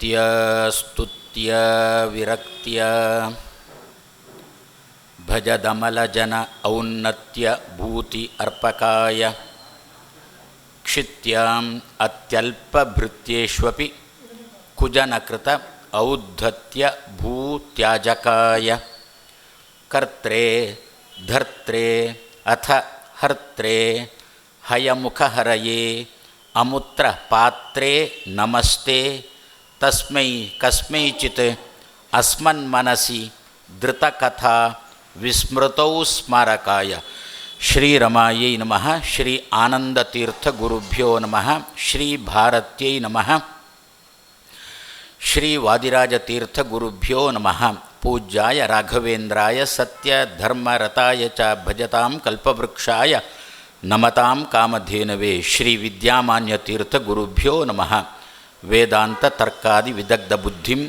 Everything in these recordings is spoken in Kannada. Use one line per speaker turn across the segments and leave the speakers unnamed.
ಭಕ್ತ್ಯ ಸ್ತುತ್ಯ ವಿರಕ್ತ್ಯ ಭಜದಮಲಜನ ಔನ್ನತ್ಯ ಭೂತಿ ಅರ್ಪಕಾಯ ಕ್ಷಿತ್ಯಾಂ ಅತ್ಯಲ್ಪಭೃತ್ಯೇಷ್ವಪಿ ಕುಜನಕೃತ ಔದ್ಧತ್ಯ ಭೂತ್ಯಾಜಕಾಯ ಕರ್ತ್ರೇ ಧರ್ತ್ರೇ ಅಥ ಹರ್ತ್ರೇ ಹಯಮುಖಹರಯೇ ಅಮುತ್ರ ಪಾತ್ರೇ ನಮಸ್ತೆ ತಸ್ಮೈ ಕಸ್ಮೈಚಿತ್ ಅಸ್ಮನ್ಮನಸಿ ಧೃತಕಥಾ ವಿಸ್ಮೃತೌ ಸ್ಮಾರಕಾಯ ಶ್ರೀರಮಾಯೈ ನಮಃ. ಶ್ರೀ ಆನಂದತೀರ್ಥ ಗುರುಭ್ಯೋ ನಮಃ. ಶ್ರೀ ಭಾರತ್ಯೈ ನಮಃ. ಶ್ರೀ ವಾದಿರಾಜತೀರ್ಥ ಗುರುಭ್ಯೋ ನಮಃ. ಪೂಜ್ಯಾಯ ರಾಘವೇಂದ್ರಾಯ ಸತ್ಯ ಧರ್ಮರತಾಯ ಚ ಭಜತಾಂ ಕಲ್ಪವೃಕ್ಷಾಯ ನಮತಾಂ ಕಾಮಧೇನವೇ ಶ್ರೀ ವಿದ್ಯಾಮಾನ್ಯತೀರ್ಥ ಗುರುಭ್ಯೋ ನಮಃ. ವೇದಾಂತ ತರ್ಕಾದಿ ವಿದಗ್ಧ ಬುದ್ಧಿಂ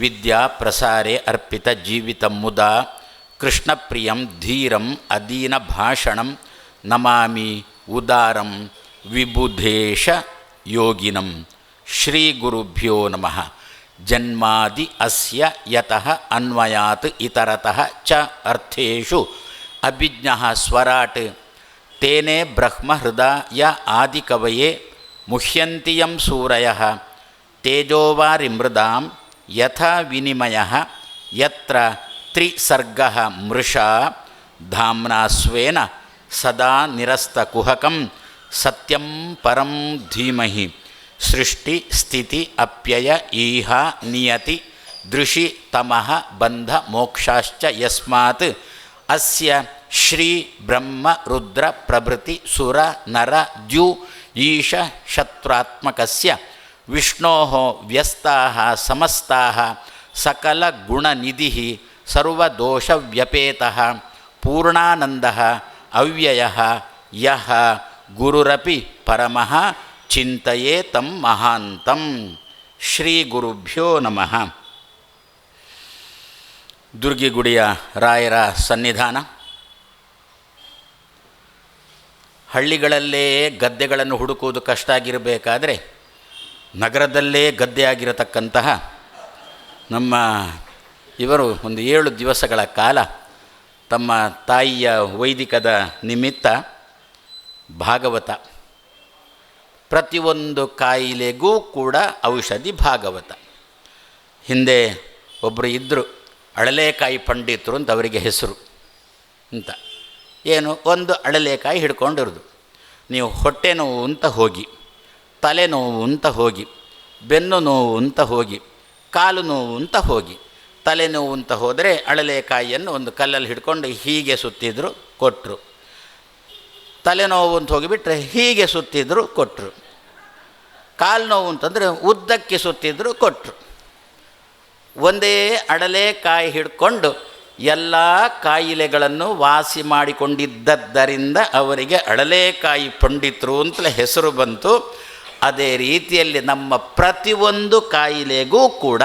ವಿದ್ಯಾ ಪ್ರಸಾರೇ ಅರ್ಪಿತ ಜೀವಿತಂ ಮುದಾ ಕೃಷ್ಣಪ್ರಿಯಂ ಧೀರಂ ಅದೀನ ಭಾಷಣಂ ನಮಾಮಿ ಉದಾರಂ ವಿಬುಧೇಶ ಯೋಗಿನಂ. ಶ್ರೀ ಗುರುಭ್ಯೋ ನಮಃ. ಜನ್ಮಾದಿ ಅಸ್ಯ ಯತಃ ಅನ್ವಯಾತ್ ಇತರತಃ ಚ ಅರ್ಥೇಷು ಅಭಿಜ್ಞಃ ಸ್ವರಾಟ್ ತೇನೇ ಬ್ರಹ್ಮ ಹೃದಯ ಆದಿಕವಯೇ ಮುಹ್ಯಂತಿ ಯಂ ಸೂರಯಃ ತೇಜೋವಾರಿಮೃದಾಂ ಯಥಾ ವಿನಿಮಯಃ ಯತ್ರ ತ್ರಿಸರ್ಗಃ ಮೃಷಾ ಧಾಮ್ನಾ ಸ್ವೇನ ಸದಾ ನಿರಸ್ತಕುಹಕಂ ಸತ್ಯಂ ಪರಂ ಧೀಮಹಿ ಸೃಷ್ಟಿ ಸ್ಥಿತಿ ಅಪ್ಯಯ ಈಹ ನಿಯತಿ ದೃಶಿ ತಮಃ ಬಂಧ ಮೋಕ್ಷಾಶ್ಚ ಯಸ್ಮಾತ್ ಅಸ್ಯ ಶ್ರೀ ಬ್ರಹ್ಮ ರುದ್ರ ಪ್ರಭೃತಿ ಸುರ ನರ ದ್ಯು ಈಶ ಶತ್ರುತ್ಮಕಸ್ಯ ವಿಷ್ಣೋಃ ವ್ಯಸ್ತಾಃ ಸಮಸ್ತಾಃ ಸಕಲ ಗುಣನಿಧಿಃ ಸರ್ವದೋಷವ್ಯಪೇತಃ ಪೂರ್ಣಾನಂದಃ ಅವ್ಯಯಃ ಯಃ ಗುರುರಪಿ ಪರಮಃ ಚಿಂತಯೇ ತಂ ಮಹಾಂತಂ. ಶ್ರೀ ಗುರುಭ್ಯೋ ನಮಃ. ದುರ್ಗಿಗುಡಿಯ ರಾಯರ ಸನ್ನಿಧಾನ. ಹಳ್ಳಿಗಳಲ್ಲೇ ಗದ್ದೆಗಳನ್ನು ಹುಡುಕುವುದು ಕಷ್ಟ ಆಗಿರಬೇಕಾದರೆ ನಗರದಲ್ಲೇ ಗದ್ದೆ ಆಗಿರತಕ್ಕಂತಹ ನಮ್ಮ ಇವರು ಒಂದು 7 ದಿವಸಗಳ ಕಾಲ ತಮ್ಮ ತಾಯಿಯ ವೈದಿಕದ ನಿಮಿತ್ತ ಭಾಗವತ, ಪ್ರತಿಯೊಂದು ಕಾಯಿಲೆಗೂ ಕೂಡ ಔಷಧಿ ಭಾಗವತ. ಹಿಂದೆ ಒಬ್ಬರು ಇದ್ದರು, ಅಳಲೇಕಾಯಿ ಪಂಡಿತರು ಅಂತ ಅವರಿಗೆ ಹೆಸರು ಅಂತ. ಏನು, ಒಂದು ಅಳಲೇಕಾಯಿ ಹಿಡ್ಕೊಂಡಿರೋದು. ನೀವು ಹೊಟ್ಟೆ ನೋವು ಅಂತ ಹೋಗಿ, ತಲೆನೋವು ಅಂತ ಹೋಗಿ, ಬೆನ್ನು ನೋವು ಅಂತ ಹೋಗಿ, ಕಾಲು ನೋವು ಅಂತ ಹೋಗಿ, ತಲೆನೋವು ಅಂತ ಹೋದರೆ ಅಳಲೇಕಾಯಿಯನ್ನು ಒಂದು ಕಲ್ಲಲ್ಲಿ ಹಿಡ್ಕೊಂಡು ಹೀಗೆ ಸುತ್ತಿದ್ರು ಕೊಟ್ಟರು. ತಲೆನೋವು ಅಂತ ಹೋಗಿಬಿಟ್ರೆ ಹೀಗೆ ಸುತ್ತಿದ್ರು ಕೊಟ್ಟರು. ಕಾಲು ನೋವು ಅಂತಂದರೆ ಉದ್ದಕ್ಕೆ ಸುತ್ತಿದ್ರು ಕೊಟ್ಟರು. ಒಂದೇ ಅಡಲೆಕಾಯಿ ಹಿಡ್ಕೊಂಡು ಎಲ್ಲ ಕಾಯಿಲೆಗಳನ್ನು ವಾಸಿ ಮಾಡಿಕೊಂಡಿದ್ದರಿಂದ ಅವರಿಗೆ ಅಡಲೆಕಾಯಿ ಪಂಡಿತರು ಅಂತಲೇ ಹೆಸರು ಬಂತು. ಅದೇ ರೀತಿಯಲ್ಲಿ ನಮ್ಮ ಪ್ರತಿಯೊಂದು ಕಾಯಿಲೆಗೂ ಕೂಡ,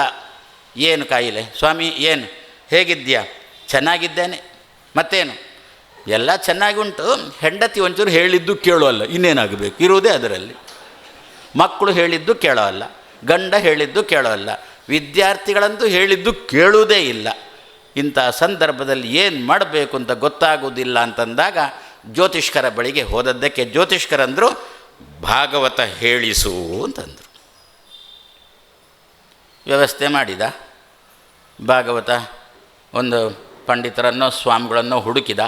ಏನು ಕಾಯಿಲೆ ಸ್ವಾಮಿ, ಏನು ಹೇಗಿದ್ದೀಯಾ? ಚೆನ್ನಾಗಿದ್ದೇನೆ. ಮತ್ತೇನು, ಎಲ್ಲ ಚೆನ್ನಾಗಿ ಉಂಟು. ಹೆಂಡತಿ ಒಂಚೂರು ಹೇಳಿದ್ದು ಕೇಳೋಲ್ಲ, ಇನ್ನೇನಾಗಬೇಕು, ಇರುವುದೇ ಅದರಲ್ಲಿ. ಮಕ್ಕಳು ಹೇಳಿದ್ದು ಕೇಳೋಲ್ಲ, ಗಂಡ ಹೇಳಿದ್ದು ಕೇಳೋಲ್ಲ, ವಿದ್ಯಾರ್ಥಿಗಳಂತೂ ಹೇಳಿದ್ದು ಕೇಳುವುದೇ ಇಲ್ಲ. ಇಂಥ ಸಂದರ್ಭದಲ್ಲಿ ಏನು ಮಾಡಬೇಕು ಅಂತ ಗೊತ್ತಾಗುವುದಿಲ್ಲ ಅಂತಂದಾಗ ಜ್ಯೋತಿಷ್ಕರ ಬಳಿಗೆ ಹೋದದ್ದಕ್ಕೆ ಜ್ಯೋತಿಷ್ಕರಂದರು ಭಾಗವತ ಹೇಳಿಸು ಅಂತಂದರು. ವ್ಯವಸ್ಥೆ ಮಾಡಿದ. ಭಾಗವತ ಒಂದು ಪಂಡಿತರನ್ನೋ ಸ್ವಾಮಿಗಳನ್ನೋ ಹುಡುಕಿದ.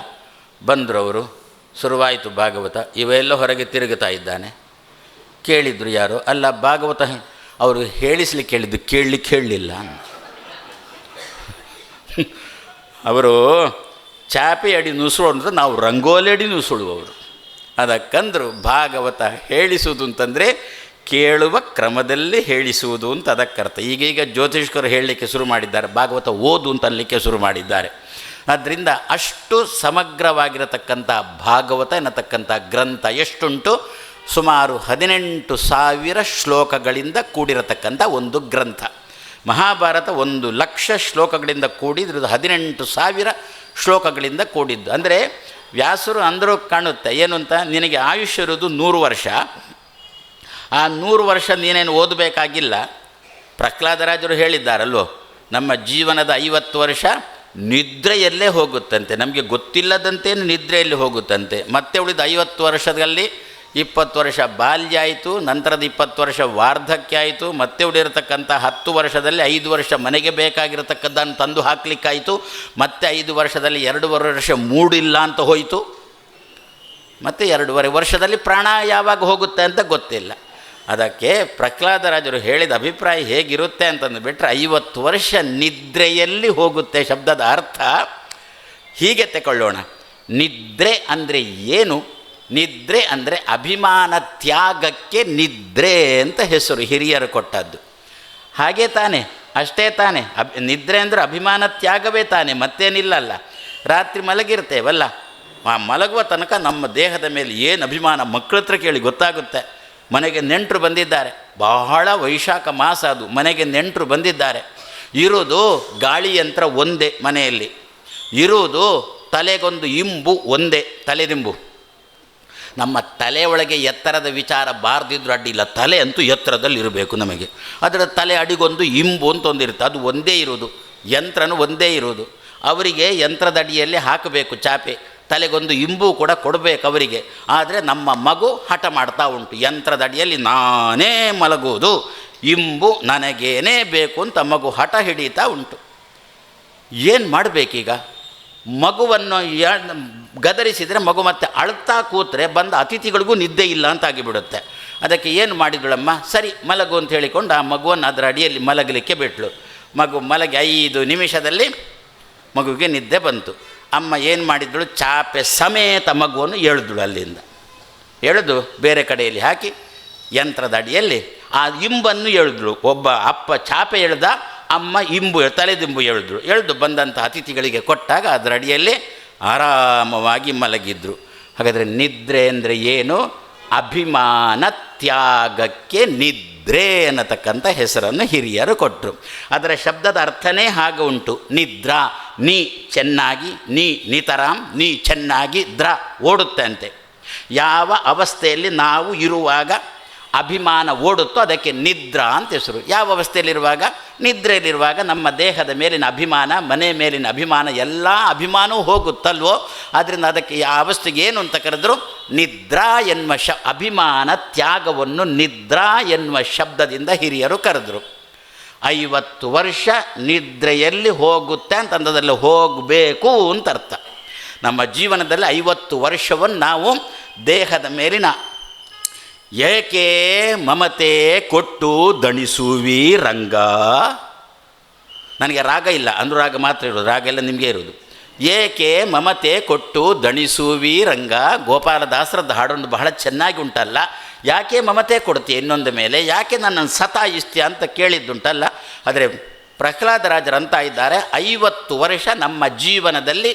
ಬಂದರು ಅವರು. ಶುರುವಾಯಿತು ಭಾಗವತ. ಇವೆಲ್ಲ ಹೊರಗೆ ತಿರುಗುತ್ತಾ ಇದ್ದಾನೆ. ಕೇಳಿದರು ಯಾರು, ಅಲ್ಲ ಭಾಗವತ ಅವರು ಹೇಳಿಸ್ಲಿಕ್ಕೆ ಹೇಳಿದ್ದು, ಕೇಳಲಿಕ್ಕೆ ಹೇಳಲಿಲ್ಲ. ಅವರು ಚಾಪೆ ಅಡಿ ನುಸುಳು ಅಂದರೆ ನಾವು ರಂಗೋಲಿ ಅಡಿ ನುಸುಳುವವರು. ಅದಕ್ಕಂದ್ರು ಭಾಗವತ ಹೇಳಿಸುವುದು ಅಂತಂದರೆ ಕೇಳುವ ಕ್ರಮದಲ್ಲಿ ಹೇಳಿಸುವುದು ಅಂತ ಅದಕ್ಕರ್ಥ. ಈಗೀಗ ಜ್ಯೋತಿಷ್ಕರು ಹೇಳಲಿಕ್ಕೆ ಶುರು ಮಾಡಿದ್ದಾರೆ, ಭಾಗವತ ಓದು ಅಂತ ಅನ್ಲಿಕ್ಕೆ ಶುರು ಮಾಡಿದ್ದಾರೆ. ಆದ್ದರಿಂದ ಅಷ್ಟು ಸಮಗ್ರವಾಗಿರತಕ್ಕಂಥ ಭಾಗವತ ಎನ್ನತಕ್ಕಂಥ ಗ್ರಂಥ ಎಷ್ಟುಂಟು? ಸುಮಾರು 18,000 ಶ್ಲೋಕಗಳಿಂದ ಕೂಡಿರತಕ್ಕಂಥ ಒಂದು ಗ್ರಂಥ. ಮಹಾಭಾರತ 1,00,000 ಶ್ಲೋಕಗಳಿಂದ ಕೂಡಿದ್ರದ್ದು 18,000 ಶ್ಲೋಕಗಳಿಂದ ಕೂಡಿದ್ದು. ಅಂದರೆ ವ್ಯಾಸರು ಅಂದರೂ ಕಾಣುತ್ತೆ ಏನು ಅಂತ, ನಿನಗೆ ಆಯುಷ್ಯ ಇರೋದು 100 ವರ್ಷ. ಆ 100 ವರ್ಷ ನೀನೇನು ಓದಬೇಕಾಗಿಲ್ಲ, ಪ್ರಹ್ಲಾದರಾಜರು ಹೇಳಿದ್ದಾರಲ್ವೋ, ನಮ್ಮ ಜೀವನದ 50 ವರ್ಷ ನಿದ್ರೆಯಲ್ಲೇ ಹೋಗುತ್ತಂತೆ, ನಮಗೆ ಗೊತ್ತಿಲ್ಲದಂತೇನು ನಿದ್ರೆಯಲ್ಲಿ ಹೋಗುತ್ತಂತೆ. ಮತ್ತೆ ಉಳಿದ 50 ವರ್ಷದಲ್ಲಿ 20 ವರ್ಷ ಬಾಲ್ಯ ಆಯಿತು, ನಂತರದ 20 ವರ್ಷ ವಾರ್ಧಕ್ಯ ಆಯಿತು, ಮತ್ತೆ ಉಳಿರತಕ್ಕಂಥ 10 ವರ್ಷದಲ್ಲಿ 5 ವರ್ಷ ಮನೆಗೆ ಬೇಕಾಗಿರತಕ್ಕದ್ದನ್ನು ತಂದು ಹಾಕಲಿಕ್ಕಾಯಿತು, ಮತ್ತೆ 5 ವರ್ಷದಲ್ಲಿ 2.5 ವರ್ಷ ಮೂಡಿಲ್ಲ ಅಂತ ಹೋಯಿತು, ಮತ್ತು 2.5 ವರ್ಷದಲ್ಲಿ ಪ್ರಾಣ ಯಾವಾಗ ಹೋಗುತ್ತೆ ಅಂತ ಗೊತ್ತಿಲ್ಲ. ಅದಕ್ಕೆ ಪ್ರಹ್ಲಾದರಾಜರು ಹೇಳಿದ ಅಭಿಪ್ರಾಯ ಹೇಗಿರುತ್ತೆ ಅಂತಂದು ಬಿಟ್ಟರೆ 50 ವರ್ಷ ನಿದ್ರೆಯಲ್ಲಿ ಹೋಗುತ್ತೆ. ಶಬ್ದದ ಅರ್ಥ ಹೀಗೆ ತಗೊಳ್ಳೋಣ. ನಿದ್ರೆ ಅಂದರೆ ಏನು? ನಿದ್ರೆ ಅಂದರೆ ಅಭಿಮಾನ ತ್ಯಾಗಕ್ಕೆ ನಿದ್ರೆ ಅಂತ ಹೆಸರು, ಹಿರಿಯರು ಕೊಟ್ಟದ್ದು. ಹಾಗೇ ತಾನೆ, ಅಷ್ಟೇ ತಾನೆ. ನಿದ್ರೆ ಅಂದರೆ ಅಭಿಮಾನ ತ್ಯಾಗವೇ ತಾನೆ, ಮತ್ತೇನಿಲ್ಲಲ್ಲ. ರಾತ್ರಿ ಮಲಗಿರ್ತೇವಲ್ಲ, ಆ ಮಲಗುವ ತನಕ ನಮ್ಮ ದೇಹದ ಮೇಲೆ ಏನು ಅಭಿಮಾನ ಮಕ್ಕಳ ಹತ್ರ ಕೇಳಿ ಗೊತ್ತಾಗುತ್ತೆ. ಮನೆಗೆ ನೆಂಟರು ಬಂದಿದ್ದಾರೆ, ಬಹಳ ವೈಶಾಖ ಮಾಸ ಅದು, ಮನೆಗೆ ನೆಂಟರು ಬಂದಿದ್ದಾರೆ. ಇರೋದು ಗಾಳಿ ಯಂತ್ರ ಒಂದೇ ಮನೆಯಲ್ಲಿ, ಇರುವುದು ತಲೆಗೊಂದು ಇಂಬು ಒಂದೇ, ತಲೆದಿಂಬು. ನಮ್ಮ ತಲೆಯೊಳಗೆ ಎತ್ತರದ ವಿಚಾರ ಬಾರ್ದಿದ್ರು ಅಡ್ಡಿಲ್ಲ, ತಲೆ ಅಂತೂ ಎತ್ತರದಲ್ಲಿ ಇರಬೇಕು ನಮಗೆ. ಅದರ ತಲೆ ಅಡಿಗೊಂದು ಇಂಬು ಅಂತ ಒಂದಿರುತ್ತೆ, ಅದು ಒಂದೇ ಇರೋದು. ಯಂತ್ರನೂ ಒಂದೇ ಇರೋದು. ಅವರಿಗೆ ಯಂತ್ರದ ಅಡಿಯಲ್ಲಿ ಹಾಕಬೇಕು ಚಾಪೆ, ತಲೆಗೊಂದು ಇಂಬು ಕೂಡ ಕೊಡಬೇಕು ಅವರಿಗೆ. ಆದರೆ ನಮ್ಮ ಮಗು ಹಠ ಮಾಡ್ತಾ ಉಂಟು, ಯಂತ್ರದ ಅಡಿಯಲ್ಲಿ ನಾನೇ ಮಲಗುವುದು, ಇಂಬು ನನಗೇನೇ ಬೇಕು ಅಂತ ಮಗು ಹಠ ಹಿಡಿತಾ ಉಂಟು. ಏನು ಮಾಡಬೇಕೀಗ? ಮಗುವನ್ನು ಗದರಿಸಿದರೆ ಮಗು ಮತ್ತೆ ಅಳ್ತಾ ಕೂತ್ರೆ ಬಂದ ಅತಿಥಿಗಳಿಗೂ ನಿದ್ದೆ ಇಲ್ಲ ಅಂತ ಆಗಿಬಿಡುತ್ತೆ. ಅದಕ್ಕೆ ಏನು ಮಾಡಿದಳಮ್ಮ, ಸರಿ ಮಲಗು ಅಂತ ಹೇಳಿಕೊಂಡು ಆ ಮಗುವನ್ನು ಅದರ ಅಡಿಯಲ್ಲಿ ಮಲಗಲಿಕ್ಕೆ ಬಿಟ್ಳು. ಮಗು ಮಲಗಿ 5 ನಿಮಿಷದಲ್ಲಿ ಮಗುವಿಗೆ ನಿದ್ದೆ ಬಂತು. ಅಮ್ಮ ಏನು ಮಾಡಿದಳು, ಚಾಪೆ ಸಮೇತ ಮಗುವನ್ನು ಎಳೆದಳು. ಅಲ್ಲಿಂದ ಎಳೆದು ಬೇರೆ ಕಡೆಯಲ್ಲಿ ಹಾಕಿ ಯಂತ್ರದ ಅಡಿಯಲ್ಲಿ ಆ ಇಂಬನ್ನು ಎಳೆದಳು. ಒಬ್ಬ ಅಪ್ಪ ಚಾಪೆ ಎಳೆದ, ಅಮ್ಮ ಇಂಬು ತಲೆದಿಂಬು ಎಳೆದಳು. ಎಳೆದು ಬಂದಂಥ ಅತಿಥಿಗಳಿಗೆ ಕೊಟ್ಟಾಗ ಅದರ ಅಡಿಯಲ್ಲಿ ಆರಾಮವಾಗಿ ಮಲಗಿದ್ರು. ಹಾಗಾದರೆ ನಿದ್ರೆ ಅಂದರೆ ಏನು? ಅಭಿಮಾನ ತ್ಯಾಗಕ್ಕೆ ನಿದ್ರೆ ಅನ್ನತಕ್ಕಂಥ ಹೆಸರನ್ನು ಹಿರಿಯರು ಕೊಟ್ಟರು. ಅದರ ಶಬ್ದದ ಅರ್ಥನೇ ಹಾಗೆ ಉಂಟು. ನಿದ್ರಾ, ನೀ ಚೆನ್ನಾಗಿ, ನಿತರಾಂ, ನೀ ಚೆನ್ನಾಗಿ, ದ್ರ ಓಡುತ್ತೆ ಅಂತೆ. ಯಾವ ಅವಸ್ಥೆಯಲ್ಲಿ ನಾವು ಇರುವಾಗ ಅಭಿಮಾನ ಓಡುತ್ತೋ ಅದಕ್ಕೆ ನಿದ್ರಾ ಅಂತ ಹೆಸರು. ಯಾವ ಅವಸ್ಥೆಯಲ್ಲಿರುವಾಗ? ನಿದ್ರೆಯಲ್ಲಿರುವಾಗ ನಮ್ಮ ದೇಹದ ಮೇಲಿನ ಅಭಿಮಾನ, ಮನೆ ಮೇಲಿನ ಅಭಿಮಾನ, ಎಲ್ಲ ಅಭಿಮಾನವೂ ಹೋಗುತ್ತಲ್ವೋ. ಆದ್ದರಿಂದ ಅದಕ್ಕೆ ಆ ಅವಸ್ಥೆಗೆ ಏನು ಅಂತ ಕರೆದ್ರು? ನಿದ್ರಾ ಎನ್ನುವ ಅಭಿಮಾನ ತ್ಯಾಗವನ್ನು ನಿದ್ರಾ ಎನ್ನುವ ಶಬ್ದದಿಂದ ಹಿರಿಯರು ಕರೆದರು. 50 ವರ್ಷ ನಿದ್ರೆಯಲ್ಲಿ ಹೋಗುತ್ತೆ ಅಂತಂದದಲ್ಲಿ ಹೋಗಬೇಕು ಅಂತ ಅರ್ಥ. ನಮ್ಮ ಜೀವನದಲ್ಲಿ 50 ವರ್ಷವನ್ನು ನಾವು ದೇಹದ ಮೇಲಿನ ಏಕೆ ಮಮತೆ ಕೊಟ್ಟು ದಣಿಸುವಿ ರಂಗ. ನನಗೆ ರಾಗ ಇಲ್ಲ, ಅನುರಾಗ ಮಾತ್ರ ಇರೋದು, ರಾಗ ಎಲ್ಲ ನಿಮಗೆ ಇರೋದು. ಏಕೆ ಮಮತೆ ಕೊಟ್ಟು ದಣಿಸುವಿ ರಂಗ. ಗೋಪಾಲದಾಸರದ್ದು ಹಾಡೊಂದು ಬಹಳ ಚೆನ್ನಾಗಿ ಉಂಟಲ್ಲ. ಯಾಕೆ ಮಮತೆ ಕೊಡ್ತೀಯ ಇನ್ನೊಂದು ಮೇಲೆ, ಯಾಕೆ ನನ್ನನ್ನು ಸತಾಯಿಸ್ತೀಯ ಅಂತ ಕೇಳಿದ್ದುಂಟಲ್ಲ. ಆದರೆ ಪ್ರಹ್ಲಾದರಾಜರಂತ ಇದ್ದಾರೆ, 50 ವರ್ಷ ನಮ್ಮ ಜೀವನದಲ್ಲಿ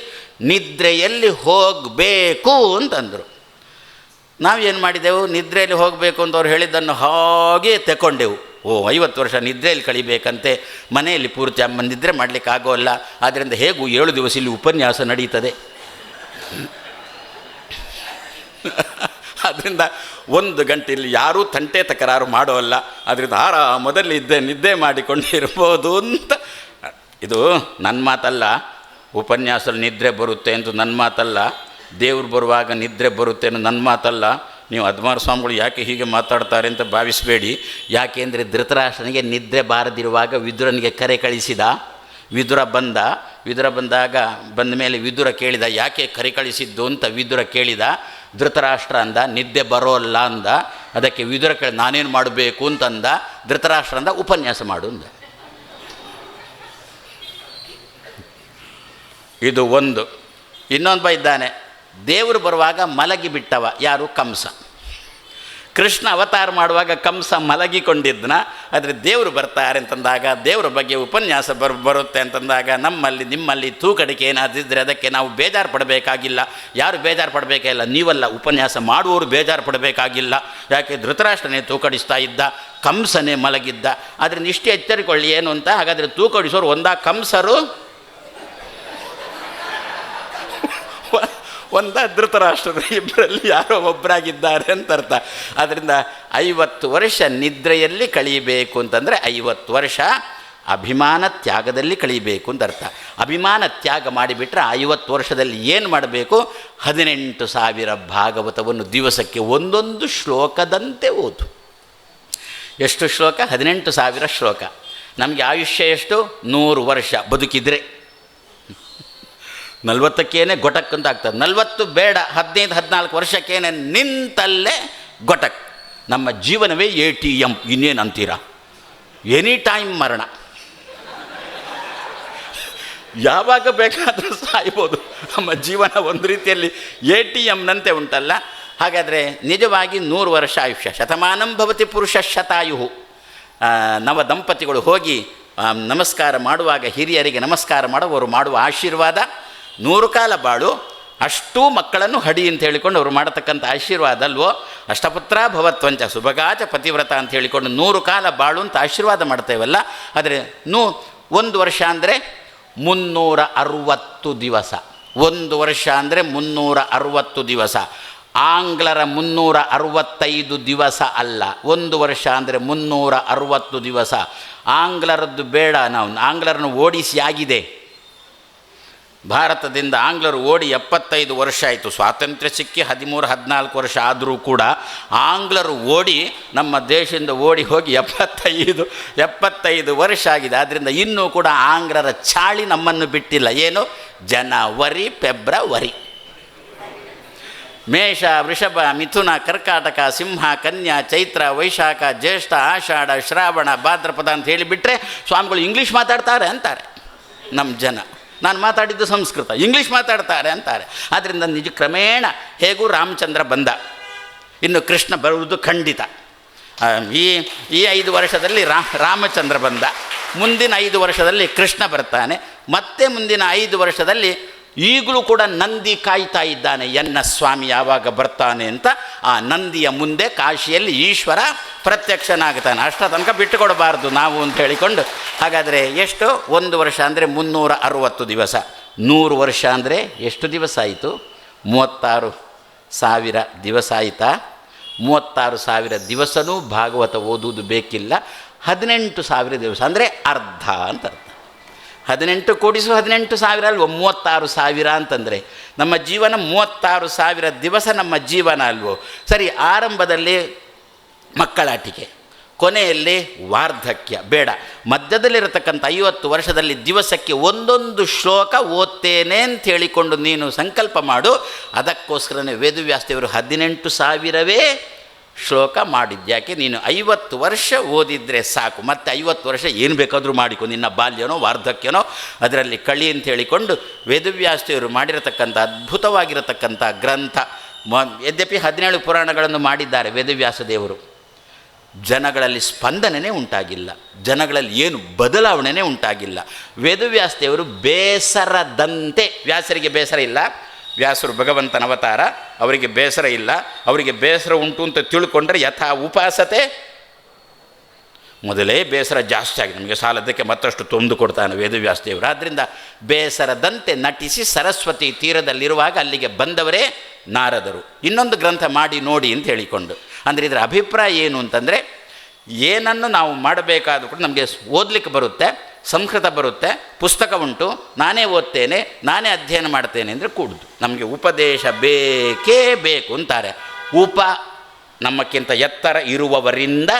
ನಿದ್ರೆಯಲ್ಲಿ ಹೋಗಬೇಕು ಅಂತಂದರು. ನಾವೇನು ಮಾಡಿದೆವು? ನಿದ್ರೆಯಲ್ಲಿ ಹೋಗಬೇಕು ಅಂತ ಅವ್ರು ಹೇಳಿದ್ದನ್ನು ಹಾಗೆ ತಗೊಂಡೆವು. 50 ವರ್ಷ ನಿದ್ರೆಯಲ್ಲಿ ಕಳಿಬೇಕಂತೆ, ಮನೆಯಲ್ಲಿ ಪೂರ್ತಿ ಅಮ್ಮ ನಿದ್ರೆ ಮಾಡಲಿಕ್ಕೆ ಆಗೋಲ್ಲ, ಆದ್ದರಿಂದ ಹೇಗೂ 7 ದಿವಸ ಇಲ್ಲಿ ಉಪನ್ಯಾಸ ನಡೀತದೆ. ಅದರಿಂದ 1 ಗಂಟೆಯಲ್ಲಿ ಯಾರೂ ತಂಟೆ ತಕರಾರು ಮಾಡೋಲ್ಲ, ಅದರಿಂದ ಆರಾಮದಲ್ಲಿ ನಿದ್ದೆ ಮಾಡಿಕೊಂಡಿರ್ಬೋದು ಅಂತ. ಇದು ನನ್ನ ಮಾತಲ್ಲ, ಉಪನ್ಯಾಸದಲ್ಲಿ ನಿದ್ರೆ ಬರುತ್ತೆ ಅಂತ ನನ್ನ ಮಾತಲ್ಲ, ದೇವ್ರು ಬರುವಾಗ ನಿದ್ರೆ ಬರುತ್ತೆ ಅನ್ನೋ ನನ್ನ ಮಾತಲ್ಲ. ನೀವು ಅದ್ಮಾರ ಸ್ವಾಮಿಗಳು ಯಾಕೆ ಹೀಗೆ ಮಾತಾಡ್ತಾರೆ ಅಂತ ಭಾವಿಸಬೇಡಿ. ಯಾಕೆಂದರೆ ಧೃತರಾಷ್ಟ್ರನಿಗೆ ನಿದ್ರೆ ಬಾರದಿರುವಾಗ ವಿದುರನಿಗೆ ಕರೆ ಕಳಿಸಿದ. ವಿದುರ ಬಂದಾಗ ಬಂದ ಮೇಲೆ ವಿದುರ ಕೇಳಿದ, ಯಾಕೆ ಕರೆ ಕಳಿಸಿದ್ದು ಅಂತ ವಿದುರ ಕೇಳಿದ. ಧೃತರಾಷ್ಟ್ರ ಅಂದ, ನಿದ್ದೆ ಬರೋಲ್ಲ ಅಂದ. ಅದಕ್ಕೆ ವಿದುರ ಕೇಳಿ, ನಾನೇನು ಮಾಡಬೇಕು ಅಂತಂದ. ಧೃತರಾಷ್ಟ್ರ ಅಂದ, ಉಪನ್ಯಾಸ ಮಾಡು ಅಂದ. ಇದು ಒಂದು. ಇನ್ನೊಬ್ಬ ಇದ್ದಾನೆ, ದೇವರು ಬರುವಾಗ ಮಲಗಿ ಬಿಟ್ಟವ. ಯಾರು? ಕಂಸ. ಕೃಷ್ಣ ಅವತಾರ ಮಾಡುವಾಗ ಕಂಸ ಮಲಗಿಕೊಂಡಿದ್ದನ. ಆದರೆ ದೇವರು ಬರ್ತಾರೆ ಅಂತಂದಾಗ, ದೇವರ ಬಗ್ಗೆ ಉಪನ್ಯಾಸ ಬರುತ್ತೆ ಅಂತಂದಾಗ, ನಮ್ಮಲ್ಲಿ ನಿಮ್ಮಲ್ಲಿ ತೂಕಡಿಕೆ ಏನಾದಿದ್ದರೆ ಅದಕ್ಕೆ ನಾವು ಬೇಜಾರು ಪಡಬೇಕಾಗಿಲ್ಲ. ಯಾರು ಬೇಜಾರು ಪಡಬೇಕಿಲ್ಲ? ನೀವಲ್ಲ, ಉಪನ್ಯಾಸ ಮಾಡುವವರು ಬೇಜಾರು ಪಡಬೇಕಾಗಿಲ್ಲ. ಯಾಕೆ? ಧೃತರಾಷ್ಟ್ರನೇ ತೂಕಡಿಸ್ತಾ ಇದ್ದ, ಕಂಸನೇ ಮಲಗಿದ್ದ. ಅದರಿಂದ ಇಷ್ಟು ಎಚ್ಚರಿಕೊಳ್ಳಿ ಏನು ಅಂತ. ಹಾಗಾದರೆ ತೂಕಡಿಸೋರು ಕಂಸರು ಧೃತರಾಷ್ಟ್ರರು, ಇಬ್ಬರಲ್ಲಿ ಯಾರೋ ಒಬ್ಬರಾಗಿದ್ದಾರೆ ಅಂತ ಅರ್ಥ. ಆದ್ದರಿಂದ 50 ವರ್ಷ ನಿದ್ರೆಯಲ್ಲಿ ಕಳೀಬೇಕು ಅಂತಂದರೆ 50 ವರ್ಷ ಅಭಿಮಾನ ತ್ಯಾಗದಲ್ಲಿ ಕಳೀಬೇಕು ಅಂತ ಅರ್ಥ. ಅಭಿಮಾನ ತ್ಯಾಗ ಮಾಡಿಬಿಟ್ರೆ 50 ವರ್ಷದಲ್ಲಿ ಏನು ಮಾಡಬೇಕು? 18,000 ಭಾಗವತವನ್ನು ದಿವಸಕ್ಕೆ ಒಂದೊಂದು ಶ್ಲೋಕದಂತೆ ಓದು. ಎಷ್ಟು ಶ್ಲೋಕ? 18,000 ಶ್ಲೋಕ. ನಮಗೆ ಆಯುಷ್ಯ ಎಷ್ಟು? 100 ವರ್ಷ ಬದುಕಿದರೆ. 40ಕ್ಕೇನೆ ಗೊಟಕ್ಕಂತ ಆಗ್ತದೆ. 40 ಬೇಡ, 15-14 ವರ್ಷಕ್ಕೇನೆ ನಿಂತಲ್ಲೇ ಗೊಟಕ್. ನಮ್ಮ ಜೀವನವೇ ATM. ಇನ್ನೇನು ಅಂತೀರಾ? ಎನಿ ಟೈಮ್ ಮರಣ, ಯಾವಾಗ ಬೇಕಾದರೂ ಸಾಯ್ಬೋದು. ನಮ್ಮ ಜೀವನ ಒಂದು ರೀತಿಯಲ್ಲಿ ATMನಂತೆ ಉಂಟಲ್ಲ. ಹಾಗಾದರೆ ನಿಜವಾಗಿ 100 ವರ್ಷ ಆಯುಷ್ಯ. ಶತಮಾನಂ ಭವತಿ ಪುರುಷ ಶತಾಯು. ನವ ದಂಪತಿಗಳು ಹೋಗಿ ನಮಸ್ಕಾರ ಮಾಡುವಾಗ ಹಿರಿಯರಿಗೆ ನಮಸ್ಕಾರ ಮಾಡುವವರು ಮಾಡುವ ಆಶೀರ್ವಾದ 100 ಕಾಲ ಬಾಳು, ಅಷ್ಟೂ ಮಕ್ಕಳನ್ನು ಹಡಿ ಅಂತ ಹೇಳಿಕೊಂಡು ಅವರು ಮಾಡತಕ್ಕಂಥ ಆಶೀರ್ವಾದ ಅಲ್ವೋ. ಅಷ್ಟಪುತ್ರ ಭವತ್ವಂಚ ಸುಭಗಾಚ ಪತಿವ್ರತ ಅಂತ ಹೇಳಿಕೊಂಡು 100 ಕಾಲ ಬಾಳು ಅಂತ ಆಶೀರ್ವಾದ ಮಾಡ್ತೇವಲ್ಲ. ಆದರೆ 1 ವರ್ಷ ಅಂದರೆ 360 ದಿವಸ. 1 ವರ್ಷ ಅಂದರೆ 360 ದಿವಸ. ಆಂಗ್ಲರ 365 ದಿವಸ ಅಲ್ಲ. 1 ವರ್ಷ ಅಂದರೆ 360 ದಿವಸ. ಆಂಗ್ಲರದ್ದು ಬೇಡ, ನಾವು ಆಂಗ್ಲರನ್ನು ಓಡಿಸಿ ಆಗಿದೆ. ಭಾರತದಿಂದ ಆಂಗ್ಲರು ಓಡಿ 75 ವರ್ಷ ಆಯಿತು. ಸ್ವಾತಂತ್ರ್ಯ ಸಿಕ್ಕಿ 13-14 ವರ್ಷ ಆದರೂ ಕೂಡ ಆಂಗ್ಲರು ಓಡಿ ನಮ್ಮ ದೇಶದಿಂದ ಓಡಿ ಹೋಗಿ 75 ವರ್ಷ ಆಗಿದೆ. ಆದ್ದರಿಂದ ಇನ್ನೂ ಕೂಡ ಆಂಗ್ಲರ ಚಾಳಿ ನಮ್ಮನ್ನು ಬಿಟ್ಟಿಲ್ಲ. ಏನು? ಜನವರಿ, ಫೆಬ್ರವರಿ, ಮೇಷ, ವೃಷಭ, ಮಿಥುನ, ಕರ್ಕಾಟಕ, ಸಿಂಹ, ಕನ್ಯಾ, ಚೈತ್ರ, ವೈಶಾಖ, ಜ್ಯೇಷ್ಠ, ಆಷಾಢ, ಶ್ರಾವಣ, ಭಾದ್ರಪದ ಅಂತ ಹೇಳಿಬಿಟ್ರೆ ಸ್ವಾಮಿಗಳು ಇಂಗ್ಲೀಷ್ ಮಾತಾಡ್ತಾರೆ ಅಂತಾರೆ ನಮ್ಮ ಜನ. ನಾನು ಮಾತಾಡಿದ್ದು ಸಂಸ್ಕೃತ, ಇಂಗ್ಲೀಷ್ ಮಾತಾಡ್ತಾರೆ ಅಂತಾರೆ. ಆದ್ದರಿಂದ ನಿಜ ಕ್ರಮೇಣ ಹೇಗೂ ರಾಮಚಂದ್ರ ಬಂದ, ಇನ್ನು ಕೃಷ್ಣ ಬರುವುದು ಖಂಡಿತ. ಈ 5 ವರ್ಷದಲ್ಲಿ ರಾಮಚಂದ್ರ ಬಂದ, ಮುಂದಿನ 5 ವರ್ಷದಲ್ಲಿ ಕೃಷ್ಣ ಬರ್ತಾನೆ, ಮತ್ತೆ ಮುಂದಿನ 5 ವರ್ಷದಲ್ಲಿ ಈಗಲೂ ಕೂಡ ನಂದಿ ಕಾಯ್ತಾ ಇದ್ದಾನೆ, ಎನ್ನ ಸ್ವಾಮಿ ಯಾವಾಗ ಬರ್ತಾನೆ ಅಂತ. ಆ ನಂದಿಯ ಮುಂದೆ ಕಾಶಿಯಲ್ಲಿ ಈಶ್ವರ ಪ್ರತ್ಯಕ್ಷನಾಗ್ತಾನೆ. ಅಷ್ಟ ತನಕ ಬಿಟ್ಟುಕೊಡಬಾರ್ದು ನಾವು ಅಂತ ಹೇಳಿಕೊಂಡು. ಹಾಗಾದರೆ ಎಷ್ಟು? 1 ವರ್ಷ ಅಂದರೆ 360 ದಿವಸ. 100 ವರ್ಷ ಅಂದರೆ ಎಷ್ಟು ದಿವಸ ಆಯಿತು? 36,000 ದಿವಸ ಆಯಿತಾ? 36,000 ದಿವಸನೂ ಭಾಗವತ ಓದುವುದು ಬೇಕಿಲ್ಲ. 18,000 ದಿವಸ ಅಂದರೆ ಅರ್ಧ ಅಂತ ಅರ್ಥ. 18 ಕೂಡಿಸು 18,000 ಅಲ್ವೋ? 36,000 ಅಂತಂದರೆ ನಮ್ಮ ಜೀವನ 36,000 ದಿವಸ ನಮ್ಮ ಜೀವನ ಅಲ್ವೋ? ಸರಿ, ಆರಂಭದಲ್ಲಿ ಮಕ್ಕಳಾಟಿಕೆ, ಕೊನೆಯಲ್ಲಿ ವಾರ್ಧಕ್ಯ ಬೇಡ. ಮಧ್ಯದಲ್ಲಿರತಕ್ಕಂಥ 50 ವರ್ಷದಲ್ಲಿ ದಿವಸಕ್ಕೆ ಒಂದೊಂದು ಶ್ಲೋಕ ಓದ್ತೇನೆ ಅಂತ ಹೇಳಿಕೊಂಡು ನೀನು ಸಂಕಲ್ಪ ಮಾಡು. ಅದಕ್ಕೋಸ್ಕರನೇ ವೇದವ್ಯಾಸದೇವರು 18,000ವೇ ಶ್ಲೋಕ ಮಾಡಿದ್ಯಾಕೆ? ನೀನು 50 ವರ್ಷ ಓದಿದರೆ ಸಾಕು. ಮತ್ತು 50 ವರ್ಷ ಏನು ಬೇಕಾದರೂ ಮಾಡಿಕೊ, ನಿನ್ನ ಬಾಲ್ಯನೋ ವಾರ್ಧಕ್ಯನೋ ಅದರಲ್ಲಿ ಕಳಿ ಅಂತ ಹೇಳಿಕೊಂಡು ವೇದವ್ಯಾಸದೇವರು ಮಾಡಿರತಕ್ಕಂಥ ಅದ್ಭುತವಾಗಿರತಕ್ಕಂಥ ಗ್ರಂಥ. ಯದ್ಯಪಿ 17 ಪುರಾಣಗಳನ್ನು ಮಾಡಿದ್ದಾರೆ ವೇದವ್ಯಾಸದೇವರು. ಜನಗಳಲ್ಲಿ ಸ್ಪಂದನೆ ಉಂಟಾಗಿಲ್ಲ, ಜನಗಳಲ್ಲಿ ಏನು ಬದಲಾವಣೆ ಉಂಟಾಗಿಲ್ಲ. ವೇದವ್ಯಾಸದೇವರು ಬೇಸರದಂತೆ, ವ್ಯಾಸರಿಗೆ ಬೇಸರ ಇಲ್ಲ, ವ್ಯಾಸರು ಭಗವಂತನ ಅವತಾರ, ಅವರಿಗೆ ಬೇಸರ ಇಲ್ಲ. ಅವರಿಗೆ ಬೇಸರ ಉಂಟು ಅಂತ ತಿಳ್ಕೊಂಡ್ರೆ ಯಥಾ ಉಪಾಸತೆ, ಮೊದಲೇ ಬೇಸರ ಜಾಸ್ತಿ ಆಗಿದೆ, ನಮಗೆ ಸಾಲದಕ್ಕೆ ಮತ್ತಷ್ಟು ತೊಂದು ಕೊಡ್ತಾನೆ ವೇದವ್ಯಾಸದೇವರು. ಆದ್ದರಿಂದ ಬೇಸರದಂತೆ ನಟಿಸಿ ಸರಸ್ವತಿ ತೀರದಲ್ಲಿರುವಾಗ ಅಲ್ಲಿಗೆ ಬಂದವರೇ ನಾರದರು. ಇನ್ನೊಂದು ಗ್ರಂಥ ಮಾಡಿ ನೋಡಿ ಅಂತ ಹೇಳಿಕೊಂಡು. ಅಂದರೆ ಇದರ ಅಭಿಪ್ರಾಯ ಏನು ಅಂತಂದರೆ, ಏನನ್ನು ನಾವು ಮಾಡಬೇಕಾದ್ರೂ ಕೂಡ ನಮಗೆ ಓದಲಿಕ್ಕೆ ಬರುತ್ತೆ, ಸಂಸ್ಕೃತ ಬರುತ್ತೆ, ಪುಸ್ತಕ ಉಂಟು, ನಾನೇ ಓದ್ತೇನೆ, ನಾನೇ ಅಧ್ಯಯನ ಮಾಡ್ತೇನೆ ಅಂದರೆ ಕೂಡುದು. ನಮಗೆ ಉಪದೇಶ ಬೇಕೇ ಬೇಕು ಅಂತಾರೆ. ನಮ್ಮಕ್ಕಿಂತ ಎತ್ತರ ಇರುವವರಿಂದ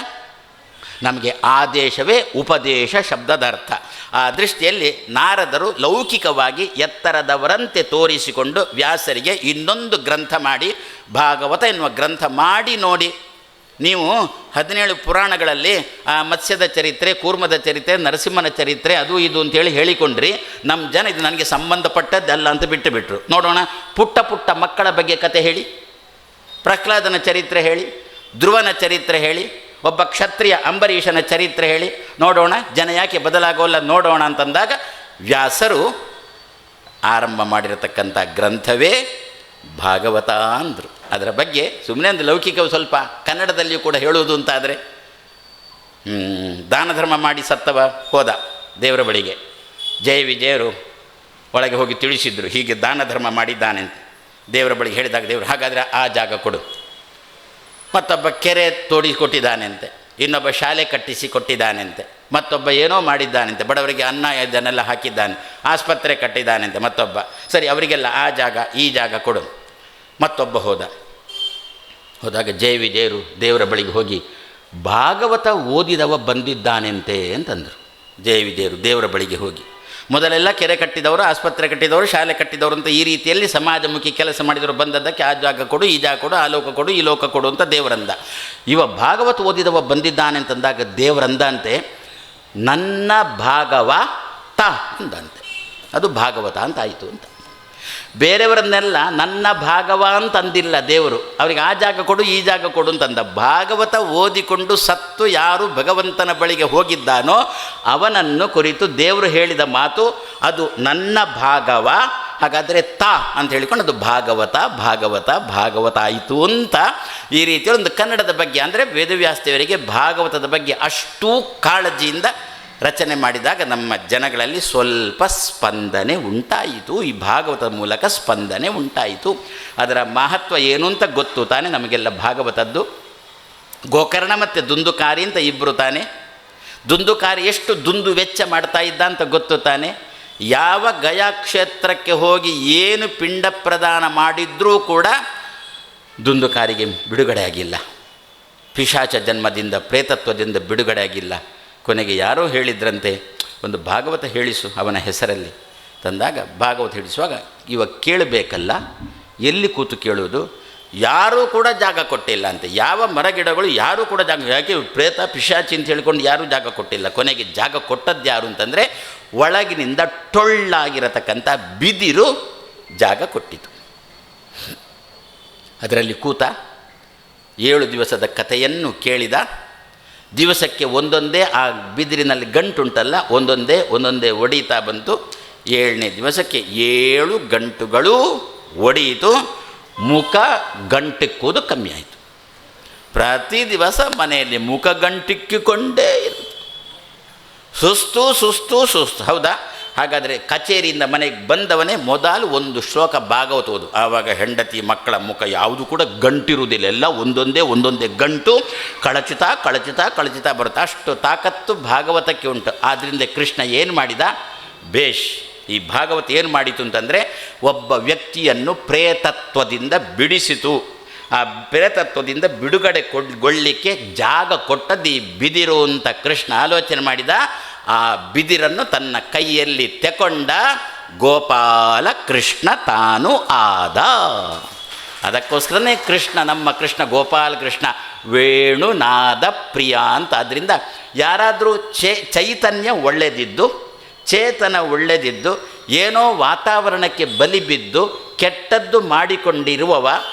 ನಮಗೆ ಆದೇಶವೇ ಉಪದೇಶ ಶಬ್ದದ ಅರ್ಥ. ಆ ದೃಷ್ಟಿಯಲ್ಲಿ ನಾರದರು ಲೌಕಿಕವಾಗಿ ಎತ್ತರದವರಂತೆ ತೋರಿಸಿಕೊಂಡು ವ್ಯಾಸರಿಗೆ ಇನ್ನೊಂದು ಗ್ರಂಥ ಮಾಡಿ, ಭಾಗವತ ಎನ್ನುವ ಗ್ರಂಥ ಮಾಡಿ ನೋಡಿ. ನೀವು 17 ಪುರಾಣಗಳಲ್ಲಿ ಮತ್ಸ್ಯದ ಚರಿತ್ರೆ, ಕೂರ್ಮದ ಚರಿತ್ರೆ, ನರಸಿಂಹನ ಚರಿತ್ರೆ, ಅದು ಇದು ಅಂತೇಳಿ ಹೇಳಿಕೊಂಡ್ರಿ. ನಮ್ಮ ಜನ ಇದು ನನಗೆ ಸಂಬಂಧಪಟ್ಟದ್ದಲ್ಲ ಅಂತ ಬಿಟ್ಟುಬಿಟ್ರು. ನೋಡೋಣ, ಪುಟ್ಟ ಪುಟ್ಟ ಮಕ್ಕಳ ಬಗ್ಗೆ ಕತೆ ಹೇಳಿ, ಪ್ರಹ್ಲಾದನ ಚರಿತ್ರೆ ಹೇಳಿ, ಧ್ರುವನ ಚರಿತ್ರೆ ಹೇಳಿ, ಒಬ್ಬ ಕ್ಷತ್ರಿಯ ಅಂಬರೀಷನ ಚರಿತ್ರೆ ಹೇಳಿ ನೋಡೋಣ, ಜನ ಯಾಕೆ ಬದಲಾಗೋಲ್ಲ ನೋಡೋಣ ಅಂತಂದಾಗ ವ್ಯಾಸರು ಆರಂಭ ಮಾಡಿರತಕ್ಕಂಥ ಗ್ರಂಥವೇ ಭಾಗವತ ಅಂದರು. ಅದರ ಬಗ್ಗೆ ಸುಮ್ಮನೆ ಒಂದು ಲೌಕಿಕವು ಸ್ವಲ್ಪ ಕನ್ನಡದಲ್ಲಿಯೂ ಕೂಡ ಹೇಳುವುದು ಅಂತಾದರೆ, ದಾನ ಧರ್ಮ ಮಾಡಿ ಸತ್ತವ ಹೋದ ದೇವರ ಬಳಿಗೆ, ಜಯ ವಿಜಯರು ಒಳಗೆ ಹೋಗಿ ತಿಳಿಸಿದ್ರು, ಹೀಗೆ ದಾನ ಧರ್ಮ ಮಾಡಿದ್ದಾನೆ ಅಂತ. ದೇವರ ಬಳಿಗೆ ಹೇಳಿದಾಗ ದೇವರು ಹಾಗಾದರೆ ಆ ಜಾಗ ಕೊಡು. ಮತ್ತೊಬ್ಬ ಕೆರೆ ತೋಡಿಕೊಟ್ಟಿದ್ದಾನೆಂತೆ, ಇನ್ನೊಬ್ಬ ಶಾಲೆ ಕಟ್ಟಿಸಿ ಕೊಟ್ಟಿದ್ದಾನೆಂತೆ, ಮತ್ತೊಬ್ಬ ಏನೋ ಮಾಡಿದ್ದಾನಂತೆ, ಬಡವರಿಗೆ ಅನ್ನ ಇದನ್ನೆಲ್ಲ ಹಾಕಿದ್ದಾನೆ, ಆಸ್ಪತ್ರೆ ಕಟ್ಟಿದ್ದಾನಂತೆ ಮತ್ತೊಬ್ಬ. ಸರಿ, ಅವರಿಗೆಲ್ಲ ಆ ಜಾಗ ಈ ಜಾಗ ಕೊಡು. ಮತ್ತೊಬ್ಬ ಹೋದಾಗ ಜಯ ವಿಜಯರು ದೇವರ ಬಳಿಗೆ ಹೋಗಿ ಭಾಗವತ ಓದಿದವ ಬಂದಿದ್ದಾನೆಂತೆ ಅಂತಂದರು. ಜಯ ವಿಜಯರು ದೇವರ ಬಳಿಗೆ ಹೋಗಿ, ಮೊದಲೆಲ್ಲ ಕೆರೆ ಕಟ್ಟಿದವರು, ಆಸ್ಪತ್ರೆ ಕಟ್ಟಿದವರು, ಶಾಲೆ ಕಟ್ಟಿದವರು ಅಂತ ಈ ರೀತಿಯಲ್ಲಿ ಸಮಾಜಮುಖಿ ಕೆಲಸ ಮಾಡಿದವರು ಬಂದದ್ದಕ್ಕೆ ಆ ಜಾಗ ಕೊಡು, ಈ ಜಾಗ ಕೊಡು, ಆ ಲೋಕ ಕೊಡು, ಈ ಲೋಕ ಕೊಡು ಅಂತ ದೇವರಂದ. ಇವ ಭಾಗವತ ಓದಿದವ ಬಂದಿದ್ದಾನೆ ಅಂತಂದಾಗ ದೇವರಂದಂತೆ ನನ್ನ ಭಾಗವತ ಅಂದಂತೆ. ಅದು ಭಾಗವತ ಅಂತ ಆಯಿತು ಅಂತ. ಬೇರೆಯವರನ್ನೆಲ್ಲ ನನ್ನ ಭಾಗವ ಅಂತ ಅಂದಿಲ್ಲ ದೇವರು, ಅವರಿಗೆ ಆ ಜಾಗ ಕೊಡು ಈ ಜಾಗ ಕೊಡು ಅಂತಂದ. ಭಾಗವತ ಓದಿಕೊಂಡು ಸತ್ತು ಯಾರು ಭಗವಂತನ ಬಳಿಗೆ ಹೋಗಿದ್ದಾನೋ ಅವನನ್ನು ಕುರಿತು ದೇವರು ಹೇಳಿದ ಮಾತು ಅದು ನನ್ನ ಭಾಗವ. ಹಾಗಾದರೆ ಅಂತ ಹೇಳಿಕೊಂಡು ಅದು ಭಾಗವತ ಭಾಗವತ ಭಾಗವತ ಆಯಿತು ಅಂತ. ಈ ರೀತಿಯ ಒಂದು ಕನ್ನಡದ ಬಗ್ಗೆ ಅಂದರೆ ವೇದವ್ಯಾಸದೇವರಿಗೆ ಭಾಗವತದ ಬಗ್ಗೆ ಅಷ್ಟೂ ಕಾಳಜಿಯಿಂದ ರಚನೆ ಮಾಡಿದಾಗ ನಮ್ಮ ಜನಗಳಲ್ಲಿ ಸ್ವಲ್ಪ ಸ್ಪಂದನೆ ಉಂಟಾಯಿತು. ಈ ಭಾಗವತದ ಮೂಲಕ ಸ್ಪಂದನೆ ಉಂಟಾಯಿತು. ಅದರ ಮಹತ್ವ ಏನು ಅಂತ ಗೊತ್ತು ತಾನೆ ನಮಗೆಲ್ಲ ಭಾಗವತದ್ದು. ಗೋಕರ್ಣ ಮತ್ತು ದುಂದುಕಾರಿ ಅಂತ ಇಬ್ಬರು ತಾನೆ. ದುಂದುಕಾರಿ ಎಷ್ಟು ದುಂದು ವೆಚ್ಚ ಮಾಡ್ತಾ ಇದ್ದ ಅಂತ ಗೊತ್ತು ತಾನೆ. ಯಾವ ಗಯಾ ಕ್ಷೇತ್ರಕ್ಕೆ ಹೋಗಿ ಏನು ಪಿಂಡ ಪ್ರದಾನ ಮಾಡಿದ್ರೂ ಕೂಡ ದುಂದುಕಾರಿಗೆ ಬಿಡುಗಡೆ ಆಗಿಲ್ಲ. ಪಿಶಾಚ ಜನ್ಮದಿಂದ ಪ್ರೇತತ್ವದಿಂದ ಬಿಡುಗಡೆ ಆಗಿಲ್ಲ. ಕೊನೆಗೆ ಯಾರೋ ಹೇಳಿದ್ರಂತೆ, ಒಂದು ಭಾಗವತ ಹೇಳಿಸು ಅವನ ಹೆಸರಲ್ಲಿ ತಂದಾಗ ಭಾಗವತ ಹೇಳಿಸುವಾಗ ಇವಾಗ ಕೇಳಬೇಕಲ್ಲ, ಎಲ್ಲಿ ಕೂತು ಕೇಳುವುದು? ಯಾರೂ ಕೂಡ ಜಾಗ ಕೊಟ್ಟಿಲ್ಲ ಅಂತೆ. ಯಾವ ಮರಗಿಡಗಳು ಯಾರೂ ಕೂಡ ಜಾಗ, ಯಾಕೆ ಪ್ರೇತ ಪಿಶಾಚಿ ಅಂತ ಹೇಳ್ಕೊಂಡು ಯಾರೂ ಜಾಗ ಕೊಟ್ಟಿಲ್ಲ. ಕೊನೆಗೆ ಜಾಗ ಕೊಟ್ಟದ್ದು ಯಾರು ಅಂತಂದರೆ ಒಳಗಿನಿಂದ ಟೊಳ್ಳಾಗಿರತಕ್ಕಂಥ ಬಿದಿರು ಜಾಗ ಕೊಟ್ಟಿತು. ಅದರಲ್ಲಿ ಕೂತ 7 ದಿವಸದ ಕಥೆಯನ್ನು ಕೇಳಿದ. ದಿವಸಕ್ಕೆ ಒಂದೊಂದೇ ಆ ಬಿದಿರಿನಲ್ಲಿ ಗಂಟುಂಟಲ್ಲ, ಒಂದೊಂದೇ ಒಡೀತಾ ಬಂತು. 7ನೇ ದಿವಸಕ್ಕೆ 7 ಗಂಟುಗಳು ಒಡೆಯಿತು. ಮುಖ ಗಂಟಿಕ್ಕುವುದು ಕಮ್ಮಿ ಆಯಿತು. ಪ್ರತಿ ದಿವಸ ಮನೆಯಲ್ಲಿ ಮುಖ ಗಂಟಿಕ್ಕಿಕೊಂಡೇ ಇರುತ್ತೆ. ಸುಸ್ತು. ಹೌದಾ? ಹಾಗಾದರೆ ಕಚೇರಿಯಿಂದ ಮನೆಗೆ ಬಂದವನೇ ಮೊದಲು ಒಂದು ಶ್ಲೋಕ ಭಾಗವತ ಓದು. ಆವಾಗ ಹೆಂಡತಿ ಮಕ್ಕಳ ಮುಖ ಯಾವುದು ಕೂಡ ಗಂಟಿರುವುದಿಲ್ಲ, ಎಲ್ಲ ಒಂದೊಂದೇ ಗಂಟು ಕಳಚುತ್ತಾ ಬರುತ್ತೆ. ಅಷ್ಟು ತಾಕತ್ತು ಭಾಗವತಕ್ಕೆ ಉಂಟು. ಆದ್ದರಿಂದ ಕೃಷ್ಣ ಏನು ಮಾಡಿದ? ಬೇಷ್, ಈ ಭಾಗವತ ಏನು ಮಾಡಿತು ಅಂತಂದರೆ ಒಬ್ಬ ವ್ಯಕ್ತಿಯನ್ನು ಪ್ರೇತತ್ವದಿಂದ ಬಿಡಿಸಿತು. ಆ ಪ್ರೇತತ್ವದಿಂದ ಬಿಡುಗಡೆಗೊಳ್ಳಲಿಕ್ಕೆ ಜಾಗ ಕೊಟ್ಟದ್ದು ಈ ಬಿದಿರು ಅಂತ ಕೃಷ್ಣ ಆಲೋಚನೆ ಮಾಡಿದ. ಆ ಬಿದಿರನ್ನು ತನ್ನ ಕೈಯಲ್ಲಿ ತೆಕೊಂಡ ಗೋಪಾಲ ಕೃಷ್ಣ ತಾನು ಆದ. ಅದಕ್ಕೋಸ್ಕರನೇ ಕೃಷ್ಣ, ನಮ್ಮ ಕೃಷ್ಣ ಗೋಪಾಲ ಕೃಷ್ಣ ವೇಣುನಾದ ಪ್ರಿಯ ಅಂತ. ಆದ್ದರಿಂದ ಯಾರಾದರೂ ಚೈತನ್ಯ ಒಳ್ಳೆದಿದ್ದು, ಚೇತನ ಒಳ್ಳೆದಿದ್ದು, ಏನೋ ವಾತಾವರಣಕ್ಕೆ ಬಲಿ ಬಿದ್ದು ಕೆಟ್ಟದ್ದು ಮಾಡಿಕೊಂಡಿರುವವ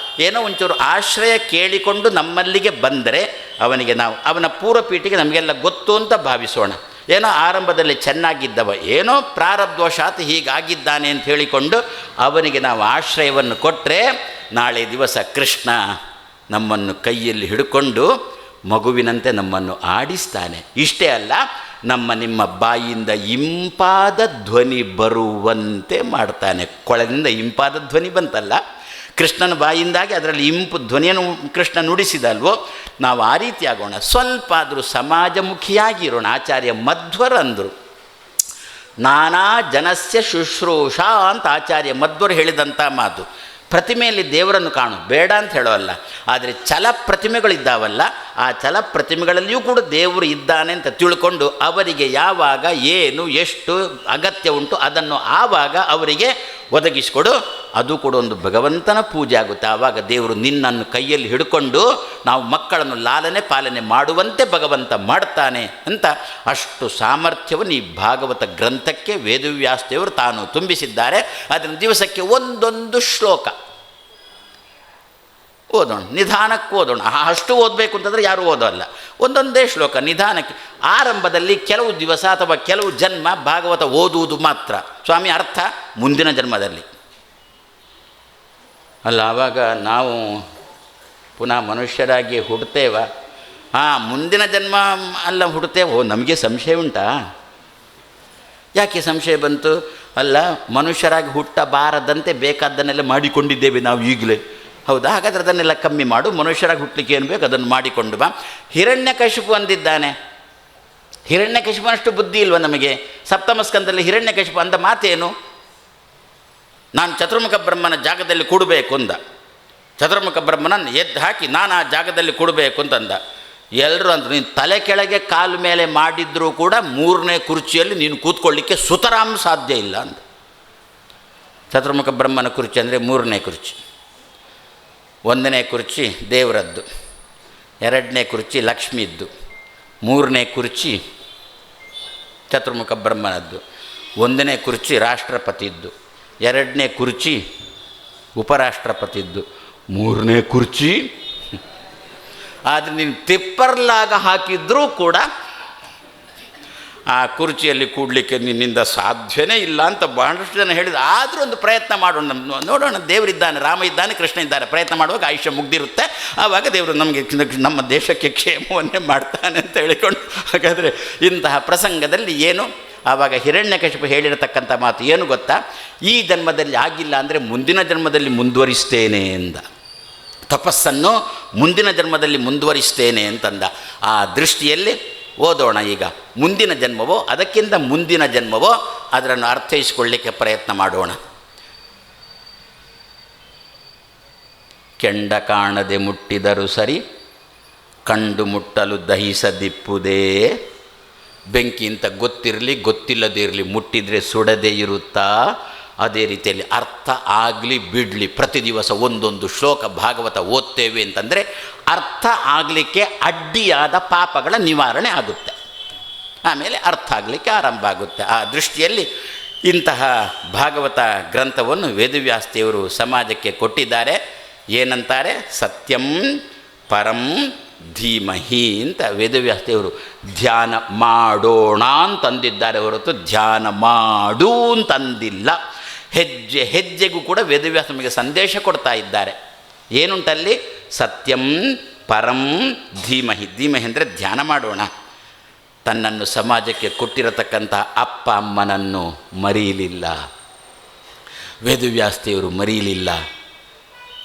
ಏನೋ ಒಂಚೂರು ಆಶ್ರಯ ಕೇಳಿಕೊಂಡು ನಮ್ಮಲ್ಲಿಗೆ ಬಂದರೆ ಅವನಿಗೆ ನಾವು ಅವನ ಪೂರ್ವಪೀಠಿಗೆ ನಮಗೆಲ್ಲ ಗೊತ್ತು ಅಂತ ಭಾವಿಸೋಣ. ಏನೋ ಆರಂಭದಲ್ಲಿ ಚೆನ್ನಾಗಿದ್ದವ ಏನೋ ಪ್ರಾರಬ್ಧವಶಾತ್ ಹೀಗಾಗಿದ್ದಾನೆ ಅಂತ ಹೇಳಿಕೊಂಡು ಅವನಿಗೆ ನಾವು ಆಶ್ರಯವನ್ನು ಕೊಟ್ಟರೆ ನಾಳೆ ದಿವಸ ಕೃಷ್ಣ ನಮ್ಮನ್ನು ಕೈಯಲ್ಲಿ ಹಿಡ್ಕೊಂಡು ಮಗುವಿನಂತೆ ನಮ್ಮನ್ನು ಆಡಿಸ್ತಾನೆ. ಇಷ್ಟೇ ಅಲ್ಲ, ನಿಮ್ಮ ಬಾಯಿಯಿಂದ ಇಂಪಾದ ಧ್ವನಿ ಬರುವಂತೆ ಮಾಡ್ತಾನೆ. ಕೊಳದಿಂದ ಇಂಪಾದ ಧ್ವನಿ ಬಂತಲ್ಲ, ಕೃಷ್ಣನ ಬಾಯಿಂದಾಗಿ ಅದರಲ್ಲಿ ಇಂಪು ಧ್ವನಿಯನ್ನು ಕೃಷ್ಣ ನುಡಿಸಿದಲ್ವೋ, ನಾವು ಆ ರೀತಿ ಆಗೋಣ. ಸ್ವಲ್ಪ ಆದರೂ ಸಮಾಜಮುಖಿಯಾಗಿರೋಣ. ಆಚಾರ್ಯ ಮಧ್ವರು ಅಂದರು, ನಾನಾ ಜನಸ್ಯ ಶುಶ್ರೂಷಾ ಅಂತ ಆಚಾರ್ಯ ಮಧ್ವರು ಹೇಳಿದಂಥ ಮಾತು. ಪ್ರತಿಮೆಯಲ್ಲಿ ದೇವರನ್ನು ಕಾಣು, ಬೇಡ ಅಂತ ಹೇಳೋಲ್ಲ. ಆದರೆ ಛಲ ಪ್ರತಿಮೆಗಳಿದ್ದಾವಲ್ಲ, ಆ ಛಲ ಪ್ರತಿಮೆಗಳಲ್ಲಿಯೂ ಕೂಡ ದೇವರು ಇದ್ದಾನೆ ಅಂತ ತಿಳ್ಕೊಂಡು ಅವರಿಗೆ ಯಾವಾಗ ಏನು ಎಷ್ಟು ಅಗತ್ಯ ಉಂಟು ಅದನ್ನು ಆವಾಗ ಅವರಿಗೆ ಒದಗಿಸಿಕೊಡು. ಅದು ಕೂಡ ಒಂದು ಭಗವಂತನ ಪೂಜೆ ಆಗುತ್ತೆ. ಆವಾಗ ದೇವರು ನಿನ್ನನ್ನು ಕೈಯಲ್ಲಿ ಹಿಡ್ಕೊಂಡು ನಾವು ಮಕ್ಕಳನ್ನು ಲಾಲನೆ ಪಾಲನೆ ಮಾಡುವಂತೆ ಭಗವಂತ ಮಾಡ್ತಾನೆ ಅಂತ. ಅಷ್ಟು ಸಾಮರ್ಥ್ಯವನ್ನು ಈ ಭಾಗವತ ಗ್ರಂಥಕ್ಕೆ ವೇದವ್ಯಾಸದೇವರು ತಾನು ತುಂಬಿಸಿದ್ದಾರೆ. ಅದನ್ನು ದಿವಸಕ್ಕೆ ಒಂದೊಂದು ಶ್ಲೋಕ ಓದೋಣ, ನಿಧಾನಕ್ಕೆ ಓದೋಣ. ಅಷ್ಟು ಓದಬೇಕು ಅಂತಂದರೆ ಯಾರೂ ಓದೋಲ್ಲ. ಒಂದೊಂದೇ ಶ್ಲೋಕ ನಿಧಾನಕ್ಕೆ. ಆರಂಭದಲ್ಲಿ ಕೆಲವು ದಿವಸ ಅಥವಾ ಕೆಲವು ಜನ್ಮ ಭಾಗವತ ಓದುವುದು ಮಾತ್ರ. ಸ್ವಾಮಿ ಅರ್ಥ ಮುಂದಿನ ಜನ್ಮದಲ್ಲಿ ಅಲ್ಲ, ಆವಾಗ ನಾವು ಪುನಃ ಮನುಷ್ಯರಾಗಿ ಹುಡ್ತೇವ. ಮುಂದಿನ ಜನ್ಮ ಅಲ್ಲ ಹುಡ್ತೇವೆ. ನಮಗೆ ಸಂಶಯ ಉಂಟಾ? ಯಾಕೆ ಸಂಶಯ ಬಂತು? ಅಲ್ಲ, ಮನುಷ್ಯರಾಗಿ ಹುಟ್ಟಬಾರದಂತೆ ಬೇಕಾದ್ದನ್ನೆಲ್ಲ ಮಾಡಿಕೊಂಡಿದ್ದೇವೆ ನಾವು ಈಗಲೇ. ಹೌದಾ? ಹಾಗಾದರೆ ಅದನ್ನೆಲ್ಲ ಕಮ್ಮಿ ಮಾಡು, ಮನುಷ್ಯರಾಗಿ ಹುಟ್ಟಲಿಕ್ಕೆ ಏನು ಬೇಕು ಅದನ್ನು ಮಾಡಿಕೊಂಡು ಬಾ. ಹಿರಣ್ಯಕಶಿಪು ಅಂದಿದ್ದಾನೆ. ಹಿರಣ್ಯಕಶಿಪನಷ್ಟು ಬುದ್ಧಿ ಇಲ್ವ ನಮಗೆ? ಸಪ್ತಮ ಸ್ಕಂದದಲ್ಲಿ ಹಿರಣ್ಯಕಶಿಪು ಅಂದ ಮಾತೇನು? ನಾನು ಚತುರ್ಮುಖ ಬ್ರಹ್ಮನ ಜಾಗದಲ್ಲಿ ಕೊಡಬೇಕು ಅಂದ. ಚತುರ್ಮುಖ ಬ್ರಹ್ಮನನ್ನು ಎದ್ದು ಹಾಕಿ ನಾನು ಆ ಜಾಗದಲ್ಲಿ ಕೊಡಬೇಕು ಅಂತಂದ. ಎಲ್ಲರೂ ಅಂದರು, ನೀನು ತಲೆ ಕೆಳಗೆ ಕಾಲು ಮೇಲೆ ಮಾಡಿದ್ರೂ ಕೂಡ 3ನೇ ಕುರ್ಚಿಯಲ್ಲಿ ನೀನು ಕೂತ್ಕೊಳ್ಳಿಕ್ಕೆ ಸುತರಾಮ್ ಸಾಧ್ಯ ಇಲ್ಲ ಅಂದ. ಚತುರ್ಮುಖ ಬ್ರಹ್ಮನ ಕುರ್ಚಿ ಅಂದರೆ 3ನೇ ಕುರ್ಚಿ. 1ನೇ ಕುರ್ಚಿ ದೇವರದ್ದು, 2ನೇ ಕುರ್ಚಿ ಲಕ್ಷ್ಮಿದ್ದು, 3ನೇ ಕುರ್ಚಿ ಚತುರ್ಮುಖ ಬ್ರಹ್ಮನದ್ದು. 1ನೇ ಕುರ್ಚಿ ರಾಷ್ಟ್ರಪತಿದ್ದು, 2ನೇ ಕುರ್ಚಿ ಉಪರಾಷ್ಟ್ರಪತಿದ್ದು, 3ನೇ ಕುರ್ಚಿ. ಆದರೆ ನೀನು ತಿಪ್ಪರ್ಲಾಗ ಹಾಕಿದ್ರೂ ಕೂಡ ಆ ಕುರ್ಚಿಯಲ್ಲಿ ಕೂಡಲಿಕ್ಕೆ ನಿನ್ನಿಂದ ಸಾಧ್ಯವೇ ಇಲ್ಲ ಅಂತ ಬಹಳಷ್ಟು ಜನ ಹೇಳಿದ್ರು. ಆದರೂ ಒಂದು ಪ್ರಯತ್ನ ಮಾಡೋಣ, ನೋಡೋಣ. ದೇವರಿದ್ದಾನೆ, ರಾಮ ಇದ್ದಾನೆ, ಕೃಷ್ಣ ಇದ್ದಾರೆ. ಪ್ರಯತ್ನ ಮಾಡುವಾಗ ಆಯುಷ್ಯ ಮುಗ್ದಿರುತ್ತೆ. ಆವಾಗ ದೇವರು ನಮಗೆ ನಮ್ಮ ದೇಶಕ್ಕೆ ಕ್ಷೇಮವನ್ನೇ ಮಾಡ್ತಾನೆ ಅಂತ ಹೇಳಿಕೊಂಡು, ಹಾಗಾದರೆ ಇಂತಹ ಪ್ರಸಂಗದಲ್ಲಿ ಏನು ಆವಾಗ ಹಿರಣ್ಯಕಶಿಪು ಹೇಳಿರತಕ್ಕಂಥ ಮಾತು ಏನು ಗೊತ್ತಾ? ಈ ಜನ್ಮದಲ್ಲಿ ಆಗಿಲ್ಲ ಅಂದರೆ ಮುಂದಿನ ಜನ್ಮದಲ್ಲಿ ಮುಂದುವರಿಸ್ತೇನೆ ಎಂದ. ತಪಸ್ಸನ್ನು ಮುಂದಿನ ಜನ್ಮದಲ್ಲಿ ಮುಂದುವರಿಸ್ತೇನೆ ಅಂತಂದ. ಆ ದೃಷ್ಟಿಯಲ್ಲಿ ಓದೋಣ. ಈಗ ಮುಂದಿನ ಜನ್ಮವೋ ಅದಕ್ಕಿಂತ ಮುಂದಿನ ಜನ್ಮವೋ ಅದನ್ನು ಅರ್ಥೈಸಿಕೊಳ್ಳಿಕ್ಕೆ ಪ್ರಯತ್ನ ಮಾಡೋಣ. ಕೆಂಡ ಕಾಣದೆ ಮುಟ್ಟಿದರು ಸರಿ, ಕಂಡು ಮುಟ್ಟಲು ದಹಿಸದಿಪ್ಪುದೇ. ಬೆಂಕಿ ಅಂತ ಗೊತ್ತಿರಲಿ ಗೊತ್ತಿಲ್ಲದಿರಲಿ, ಮುಟ್ಟಿದರೆ ಸುಡದೇ ಇರುತ್ತಾ. ಅದೇ ರೀತಿಯಲ್ಲಿ ಅರ್ಥ ಆಗಲಿ ಬಿಡಲಿ, ಪ್ರತಿ ದಿವಸ ಒಂದೊಂದು ಶ್ಲೋಕ ಭಾಗವತ ಓದ್ತೇವೆ ಅಂತಂದರೆ ಅರ್ಥ ಆಗಲಿಕ್ಕೆ ಅಡ್ಡಿಯಾದ ಪಾಪಗಳ ನಿವಾರಣೆ ಆಗುತ್ತೆ. ಆಮೇಲೆ ಅರ್ಥ ಆಗಲಿಕ್ಕೆ ಆರಂಭ ಆಗುತ್ತೆ. ಆ ದೃಷ್ಟಿಯಲ್ಲಿ ಇಂತಹ ಭಾಗವತ ಗ್ರಂಥವನ್ನು ವೇದವ್ಯಾಸದೇವರು ಸಮಾಜಕ್ಕೆ ಕೊಟ್ಟಿದ್ದಾರೆ. ಏನಂತಾರೆ? ಸತ್ಯಂ ಪರಂ ಧೀಮಹಿ ಅಂತ ವೇದವ್ಯಾಸದೇವರು ಧ್ಯಾನ ಮಾಡೋಣ ಅಂತಂದಿದ್ದಾರೆ ಹೊರತು ಧ್ಯಾನ ಮಾಡು ಅಂತಂದಿಲ್ಲ. ಹೆಜ್ಜೆ ಹೆಜ್ಜೆಗೂ ಕೂಡ ವೇದವ್ಯಾಸ ನಮಗೆ ಸಂದೇಶ ಕೊಡ್ತಾ ಇದ್ದಾರೆ. ಏನುಂಟಲ್ಲಿ? ಸತ್ಯಂ ಪರಂ ಧೀಮಹಿ. ಧೀಮಹಿ ಅಂದರೆ ಧ್ಯಾನ ಮಾಡೋಣ. ತನ್ನನ್ನು ಸಮಾಜಕ್ಕೆ ಕೊಟ್ಟಿರತಕ್ಕಂಥ ಅಪ್ಪ ಅಮ್ಮನನ್ನು ಮರೀಲಿಲ್ಲ ವೇದವ್ಯಾಸದೇವರು, ಮರೀಲಿಲ್ಲ.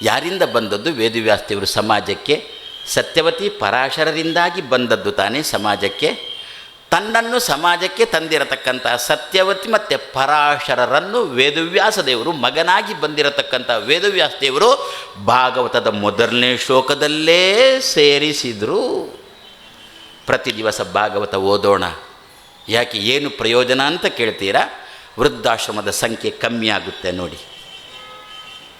ಯಾರಿಂದ ಬಂದದ್ದು ವೇದವ್ಯಾಸದೇವರು ಸಮಾಜಕ್ಕೆ? ಸತ್ಯವತಿ ಪರಾಶರರಿಂದಾಗಿ ಬಂದದ್ದು ತಾನೇ ಸಮಾಜಕ್ಕೆ. ತನ್ನನ್ನು ಸಮಾಜಕ್ಕೆ ತಂದಿರತಕ್ಕಂಥ ಸತ್ಯವತಿ ಮತ್ತು ಪರಾಶರರನ್ನು ವೇದವ್ಯಾಸದೇವರು ಮಗನಾಗಿ ಬಂದಿರತಕ್ಕಂಥ ವೇದವ್ಯಾಸದೇವರು ಭಾಗವತದ 1ನೇ ಶ್ಲೋಕದಲ್ಲೇ ಸೇರಿಸಿದರು. ಪ್ರತಿ ದಿವಸ ಭಾಗವತ ಓದೋಣ. ಯಾಕೆ, ಏನು ಪ್ರಯೋಜನ ಅಂತ ಕೇಳ್ತೀರಾ? ವೃದ್ಧಾಶ್ರಮದ ಸಂಖ್ಯೆ ಕಮ್ಮಿ ಆಗುತ್ತೆ ನೋಡಿ.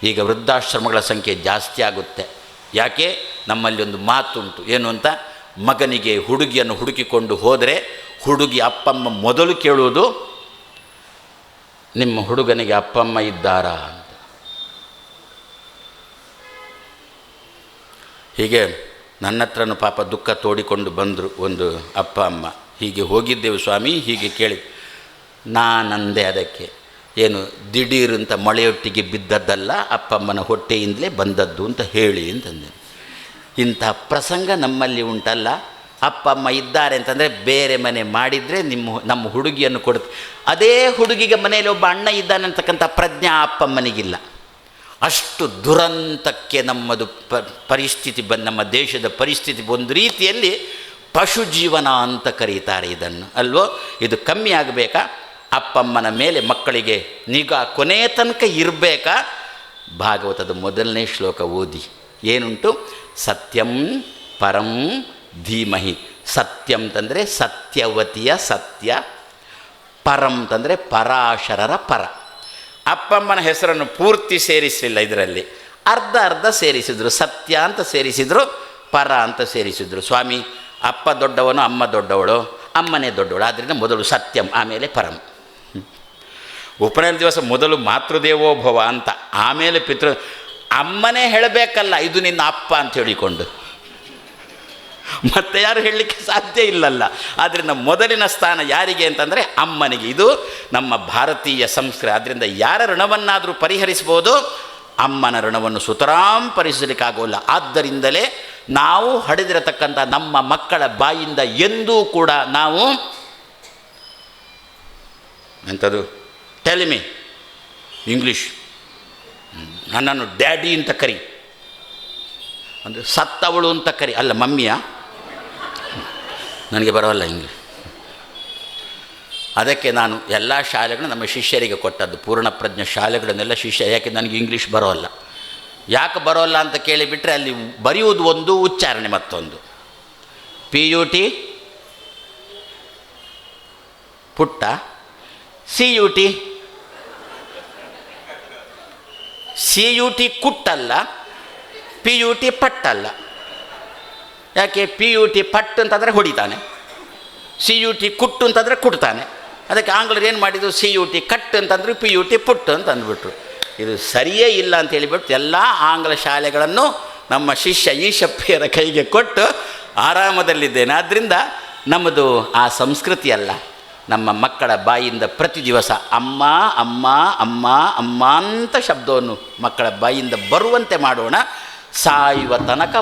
ಈಗ ವೃದ್ಧಾಶ್ರಮಗಳ ಸಂಖ್ಯೆ ಜಾಸ್ತಿ ಆಗುತ್ತೆ. ಯಾಕೆ? ನಮ್ಮಲ್ಲಿ ಒಂದು ಮಾತುಂಟು, ಏನು ಅಂತ? ಮಗನಿಗೆ ಹುಡುಗಿಯನ್ನು ಹುಡುಕಿಕೊಂಡು ಹೋದರೆ ಹುಡುಗಿ ಅಪ್ಪಮ್ಮ ಮೊದಲು ಕೇಳುವುದು, ನಿಮ್ಮ ಹುಡುಗನಿಗೆ ಅಪ್ಪಮ್ಮ ಇದ್ದಾರಾ ಅಂತ. ಹೀಗೆ ನನ್ನ ಹತ್ರನೂ ಪಾಪ ದುಃಖ ತೋಡಿಕೊಂಡು ಬಂದರು ಒಂದು ಅಪ್ಪ ಅಮ್ಮ. ಹೀಗೆ ಹೋಗಿದ್ದೆವು ಸ್ವಾಮಿ, ಹೀಗೆ ಕೇಳಿ ನಾನಂದೆ ಅದಕ್ಕೆ, ಏನು ದಿಢೀರಂತ ಮಳೆಯೊಟ್ಟಿಗೆ ಬಿದ್ದದ್ದಲ್ಲ, ಅಪ್ಪಮ್ಮನ ಹೊಟ್ಟೆಯಿಂದಲೇ ಬಂದದ್ದು ಅಂತ ಹೇಳಿ ಅಂತಂದೆ. ಇಂಥ ಪ್ರಸಂಗ ನಮ್ಮಲ್ಲಿ ಉಂಟಲ್ಲ. ಅಪ್ಪ ಅಮ್ಮ ಇದ್ದಾರೆ ಅಂತಂದರೆ ಬೇರೆ ಮನೆ ಮಾಡಿದರೆ ನಮ್ಮ ಹುಡುಗಿಯನ್ನು ಕೊಡುತ್ತೆ. ಅದೇ ಹುಡುಗಿಗೆ ಮನೆಯಲ್ಲಿ ಒಬ್ಬ ಅಣ್ಣ ಇದ್ದಾನೆ ಅಂತಕ್ಕಂಥ ಪ್ರಜ್ಞೆ ಆ ಅಪ್ಪಮ್ಮನಿಗಿಲ್ಲ. ಅಷ್ಟು ದುರಂತಕ್ಕೆ ನಮ್ಮದು ಪರಿಸ್ಥಿತಿ ನಮ್ಮ ದೇಶದ ಪರಿಸ್ಥಿತಿ ಒಂದು ರೀತಿಯಲ್ಲಿ ಪಶು ಜೀವನ ಅಂತ ಕರೀತಾರೆ ಇದನ್ನು, ಅಲ್ವೋ? ಇದು ಕಮ್ಮಿ ಆಗಬೇಕಾ? ಅಪ್ಪಮ್ಮನ ಮೇಲೆ ಮಕ್ಕಳಿಗೆ ನಿಗಾ ಕೊನೆಯ ತನಕ ಇರಬೇಕಾ? ಭಾಗವತದ 1ನೇ ಶ್ಲೋಕ ಓದಿ. ಏನುಂಟು? ಸತ್ಯಂ ಪರಂ ಧೀಮಹಿ. ಸತ್ಯಂ ಅಂತಂದರೆ ಸತ್ಯವತಿಯ ಸತ್ಯ, ಪರಂ ಅಂತಂದರೆ ಪರಾಶರರ ಪರ. ಅಪ್ಪಮ್ಮನ ಹೆಸರನ್ನು ಪೂರ್ತಿ ಸೇರಿಸಲಿಲ್ಲ, ಇದರಲ್ಲಿ ಅರ್ಧ ಅರ್ಧ ಸೇರಿಸಿದ್ರು. ಸತ್ಯ ಅಂತ ಸೇರಿಸಿದ್ರು, ಪರ ಅಂತ ಸೇರಿಸಿದ್ರು. ಸ್ವಾಮಿ, ಅಪ್ಪ ದೊಡ್ಡವನು, ಅಮ್ಮ ದೊಡ್ಡವಳು, ಅಮ್ಮನೇ ದೊಡ್ಡವಳು. ಆದ್ದರಿಂದ ಮೊದಲು ಸತ್ಯಂ, ಆಮೇಲೆ ಪರಂ. ಉಪನಯನ ದಿವಸ ಮೊದಲು ಮಾತೃದೇವೋಭವ ಅಂತ, ಆಮೇಲೆ ಅಮ್ಮನೇ ಹೇಳಬೇಕಲ್ಲ ಇದು ನಿನ್ನ ಅಪ್ಪ ಅಂತ ಹೇಳಿಕೊಂಡು, ಮತ್ತೆ ಯಾರು ಹೇಳಲಿಕ್ಕೆ ಸಾಧ್ಯ ಇಲ್ಲಲ್ಲ. ಆದ್ದರಿಂದ ಮೊದಲಿನ ಸ್ಥಾನ ಯಾರಿಗೆ ಅಂತಂದರೆ ಅಮ್ಮನಿಗೆ. ಇದು ನಮ್ಮ ಭಾರತೀಯ ಸಂಸ್ಕೃತಿ. ಆದ್ದರಿಂದ ಯಾರ ಋಣವನ್ನಾದರೂ ಪರಿಹರಿಸ್ಬೋದು, ಅಮ್ಮನ ಋಣವನ್ನು ಸುತರಾಂ ಪರಿಹರಿಸಲಿಕ್ಕಾಗೋಲ್ಲ. ಆದ್ದರಿಂದಲೇ ನಾವು ಹಡೆದಿರತಕ್ಕಂಥ ನಮ್ಮ ಮಕ್ಕಳ ಬಾಯಿಂದ ಎಂದೂ ಕೂಡ ನಾವು ಎಂಥದ್ದು ಟೆಲ್ ಮಿ ಇಂಗ್ಲೀಷ್. ನನ್ನನ್ನು ಡ್ಯಾಡಿ ಅಂತ ಕರಿ ಅಂದರೆ ಸತ್ತವಳು ಅಂತ ಕರಿ, ಅಲ್ಲ ಮಮ್ಮಿಯ, ನನಗೆ ಬರೋಲ್ಲ ಇಂಗ್ಲೀಷ್. ಅದಕ್ಕೆ ನಾನು ಎಲ್ಲ ಶಾಲೆಗಳು ನಮ್ಮ ಶಿಷ್ಯರಿಗೆ ಕೊಟ್ಟದ್ದು, ಪೂರ್ಣಪ್ರಜ್ಞ ಶಾಲೆಗಳನ್ನೆಲ್ಲ ಶಿಷ್ಯ. ಯಾಕೆ ನನಗೆ ಇಂಗ್ಲೀಷ್ ಬರೋಲ್ಲ. ಯಾಕೆ ಬರೋಲ್ಲ ಅಂತ ಕೇಳಿಬಿಟ್ರೆ ಅಲ್ಲಿ ಬರೆಯುವುದು ಒಂದು, ಉಚ್ಚಾರಣೆ ಮತ್ತೊಂದು. PUT ಪುಟ್ಟ, CUT ಕುಟ್ಟಲ್ಲ, PUT ಪಟ್ಟಲ್ಲ. ಯಾಕೆ PUT ಪಟ್ಟು ಅಂತಂದರೆ ಹೊಡಿತಾನೆ, CUT ಕುಟ್ಟು ಅಂತಂದರೆ ಕುಡ್ತಾನೆ. ಅದಕ್ಕೆ ಆಂಗ್ಲರು ಏನು ಮಾಡಿದ್ರು, CUT ಕಟ್ಟು ಅಂತಂದ್ರೆ PUT ಪುಟ್ಟು ಅಂತ ಅಂದ್ಬಿಟ್ರು. ಇದು ಸರಿಯೇ ಇಲ್ಲ ಅಂತ ಹೇಳಿಬಿಟ್ಟು ಎಲ್ಲ ಆಂಗ್ಲ ಶಾಲೆಗಳನ್ನು ನಮ್ಮ ಶಿಷ್ಯ ಈಶಪ್ಪಯ್ಯರ ಕೈಗೆ ಕೊಟ್ಟು ಆರಾಮದಲ್ಲಿದ್ದೇನೆ. ಆದ್ದರಿಂದ ನಮ್ಮದು ಆ ಸಂಸ್ಕೃತಿ ಅಲ್ಲ. ನಮ್ಮ ಮಕ್ಕಳ ಬಾಯಿಂದ ಪ್ರತಿ ದಿವಸ ಅಮ್ಮ ಅಮ್ಮ ಅಮ್ಮ ಅಮ್ಮ ಅಂತ ಶಬ್ದವನ್ನು ಮಕ್ಕಳ ಬಾಯಿಂದ ಬರುವಂತೆ ಮಾಡೋಣ. ಸಾಯುವ ತನಕ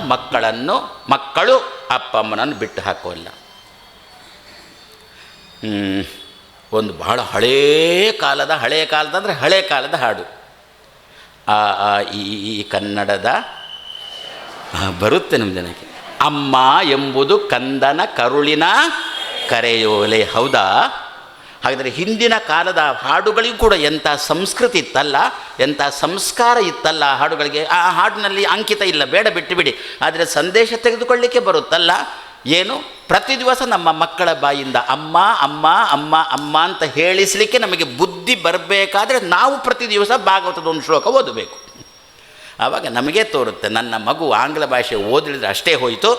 ಮಕ್ಕಳು ಅಪ್ಪ ಅಮ್ಮನನ್ನು ಬಿಟ್ಟು ಹಾಕೋಲ್ಲ. ಒಂದು ಬಹಳ ಹಳೇ ಕಾಲದ ಹಾಡು. ಈ ಕನ್ನಡದ ಬರುತ್ತೆ ನಮ್ಮ ಜನಕ್ಕೆ. ಅಮ್ಮ ಎಂಬುದು ಕಂದನ ಕರುಳಿನ ಕರೆಯೋಲೆ. ಹೌದಾ? ಹಾಗಾದರೆ ಹಿಂದಿನ ಕಾಲದ ಹಾಡುಗಳಿಗೂ ಕೂಡ ಎಂಥ ಸಂಸ್ಕೃತಿ ಇತ್ತಲ್ಲ, ಎಂಥ ಸಂಸ್ಕಾರ ಇತ್ತಲ್ಲ ಆ ಹಾಡುಗಳಿಗೆ. ಆ ಹಾಡಿನಲ್ಲಿ ಅಂಕಿತ ಇಲ್ಲ, ಬೇಡ ಬಿಟ್ಟು ಬಿಡಿ. ಆದರೆ ಸಂದೇಶ ತೆಗೆದುಕೊಳ್ಳಿಕ್ಕೆ ಬರುತ್ತಲ್ಲ. ಏನು, ಪ್ರತಿ ದಿವಸ ನಮ್ಮ ಮಕ್ಕಳ ಬಾಯಿಂದ ಅಮ್ಮ ಅಮ್ಮ ಅಮ್ಮ ಅಮ್ಮ ಅಂತ ಹೇಳಿಸಲಿಕ್ಕೆ ನಮಗೆ ಬುದ್ಧಿ ಬರಬೇಕಾದ್ರೆ ನಾವು ಪ್ರತಿ ದಿವಸ ಭಾಗವತದ ಒಂದು ಶ್ಲೋಕ ಓದಬೇಕು. ಆವಾಗ ನಮಗೇ ತೋರುತ್ತೆ, ನನ್ನ ಮಗು ಆಂಗ್ಲ ಭಾಷೆ ಓದಿದ್ರೆ ಅಷ್ಟೇ ಹೋಯಿತು,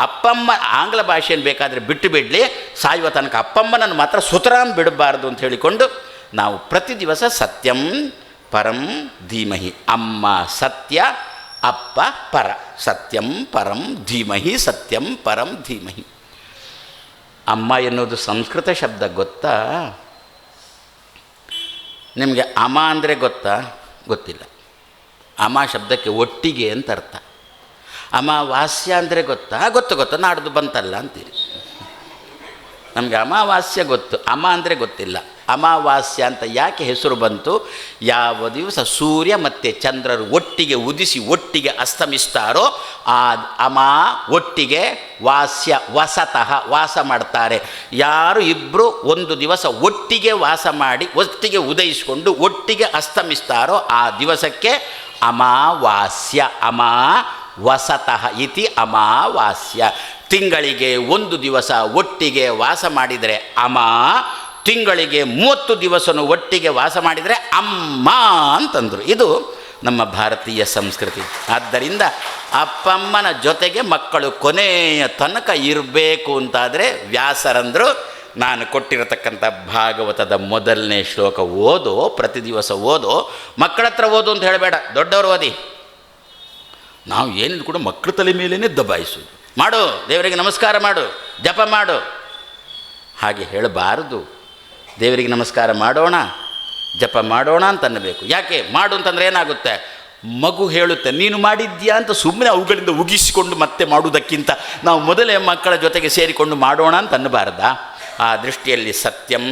ಅಪ್ಪಮ್ಮ ಆಂಗ್ಲ ಭಾಷೆಯನ್ನು ಬೇಕಾದರೆ ಬಿಟ್ಟು ಬಿಡಲಿ, ಸಾಯುವ ತನಕ ಅಪ್ಪಮ್ಮನನ್ನು ಮಾತ್ರ ಸುತರಾಮ್ ಬಿಡಬಾರ್ದು ಅಂತ ಹೇಳಿಕೊಂಡು ನಾವು ಪ್ರತಿ ದಿವಸ ಸತ್ಯಂ ಪರಂ ಧೀಮಹಿ, ಅಮ್ಮ ಸತ್ಯ ಅಪ್ಪ ಪರ, ಸತ್ಯಂ ಪರಂ ಧೀಮಹಿ, ಸತ್ಯಂ ಪರಂ ಧೀಮಹಿ. ಅಮ್ಮ ಎನ್ನುವುದು ಸಂಸ್ಕೃತ ಶಬ್ದ ಗೊತ್ತಾ ನಿಮಗೆ? ಅಮ ಅಂದರೆ ಗೊತ್ತಾ? ಗೊತ್ತಿಲ್ಲ. ಅಮ ಶಬ್ದಕ್ಕೆ ಒಟ್ಟಿಗೆ ಅಂತ ಅರ್ಥ. ಅಮಾವಾಸ್ಯ ಅಂದರೆ ಗೊತ್ತಾ? ಗೊತ್ತು, ನಾಡ್ದು ಬಂತಲ್ಲ ಅಂತೀರಿ. ನಮಗೆ ಅಮಾವಾಸ್ಯ ಗೊತ್ತು, ಅಮ ಅಂದರೆ ಗೊತ್ತಿಲ್ಲ. ಅಮಾವಾಸ್ಯ ಅಂತ ಯಾಕೆ ಹೆಸರು ಬಂತು? ಯಾವ ದಿವಸ ಸೂರ್ಯ ಮತ್ತು ಚಂದ್ರರು ಒಟ್ಟಿಗೆ ಉದಿಸಿ ಒಟ್ಟಿಗೆ ಅಸ್ತಮಿಸ್ತಾರೋ ಆ ಅಮಾ ಒಟ್ಟಿಗೆ ವಸತಃ ವಾಸ ಮಾಡ್ತಾರೆ. ಯಾರು ಇಬ್ಬರು ಒಂದು ದಿವಸ ಒಟ್ಟಿಗೆ ವಾಸ ಮಾಡಿ ಒಟ್ಟಿಗೆ ಉದಯಿಸಿಕೊಂಡು ಒಟ್ಟಿಗೆ ಅಸ್ತಮಿಸ್ತಾರೋ ಆ ದಿವಸಕ್ಕೆ ಅಮಾವಾಸ್ಯ. ವಸತಃ ಇತಿ ಅಮಾವಾಸ್ಯ. ತಿಂಗಳಿಗೆ ಒಂದು ದಿವಸ ಒಟ್ಟಿಗೆ ವಾಸ ಮಾಡಿದರೆ ತಿಂಗಳಿಗೆ 30 ದಿವಸನೂ ಒಟ್ಟಿಗೆ ವಾಸ ಮಾಡಿದರೆ ಅಮ್ಮ ಅಂತಂದರು. ಇದು ನಮ್ಮ ಭಾರತೀಯ ಸಂಸ್ಕೃತಿ. ಆದ್ದರಿಂದ ಅಪ್ಪಮ್ಮನ ಜೊತೆಗೆ ಮಕ್ಕಳು ಕೊನೆಯ ತನಕ ಇರಬೇಕು ಅಂತಾದರೆ ವ್ಯಾಸರಂದರು, ನಾನು ಕೊಟ್ಟಿರತಕ್ಕಂಥ ಭಾಗವತದ ಮೊದಲನೇ ಶ್ಲೋಕ ಓದೋ, ಪ್ರತಿ ದಿವಸ ಓದೋ. ಮಕ್ಕಳ ಹತ್ರ ಓದು ಅಂತ ಹೇಳಬೇಡ, ದೊಡ್ಡವರು ಓದಿ. ನಾವು ಏನಿದ್ರು ಕೂಡ ಮಕ್ಕಳ ತಲೆ ಮೇಲೇ ದಬಾಯಿಸೋದು. ಮಾಡು, ದೇವರಿಗೆ ನಮಸ್ಕಾರ ಮಾಡು, ಜಪ ಮಾಡು, ಹಾಗೆ ಹೇಳಬಾರದು. ದೇವರಿಗೆ ನಮಸ್ಕಾರ ಮಾಡೋಣ, ಜಪ ಮಾಡೋಣ ಅಂತ ಅನ್ನಬೇಕು. ಯಾಕೆ ಮಾಡು ಅಂತಂದರೆ ಏನಾಗುತ್ತೆ? ಮಗು ಹೇಳುತ್ತೆ ನೀನು ಮಾಡಿದ್ಯಾ ಅಂತ ಸುಮ್ಮನೆ ಅವುಗಳಿಂದ ಉಗಿಸಿಕೊಂಡು ಮತ್ತೆ ಮಾಡುವುದಕ್ಕಿಂತ ನಾವು ಮೊದಲೇ ಮಕ್ಕಳ ಜೊತೆಗೆ ಸೇರಿಕೊಂಡು ಮಾಡೋಣ ಅಂತ ಅನ್ನಬಾರ್ದಾ? ಆ ದೃಷ್ಟಿಯಲ್ಲಿ ಸತ್ಯಂ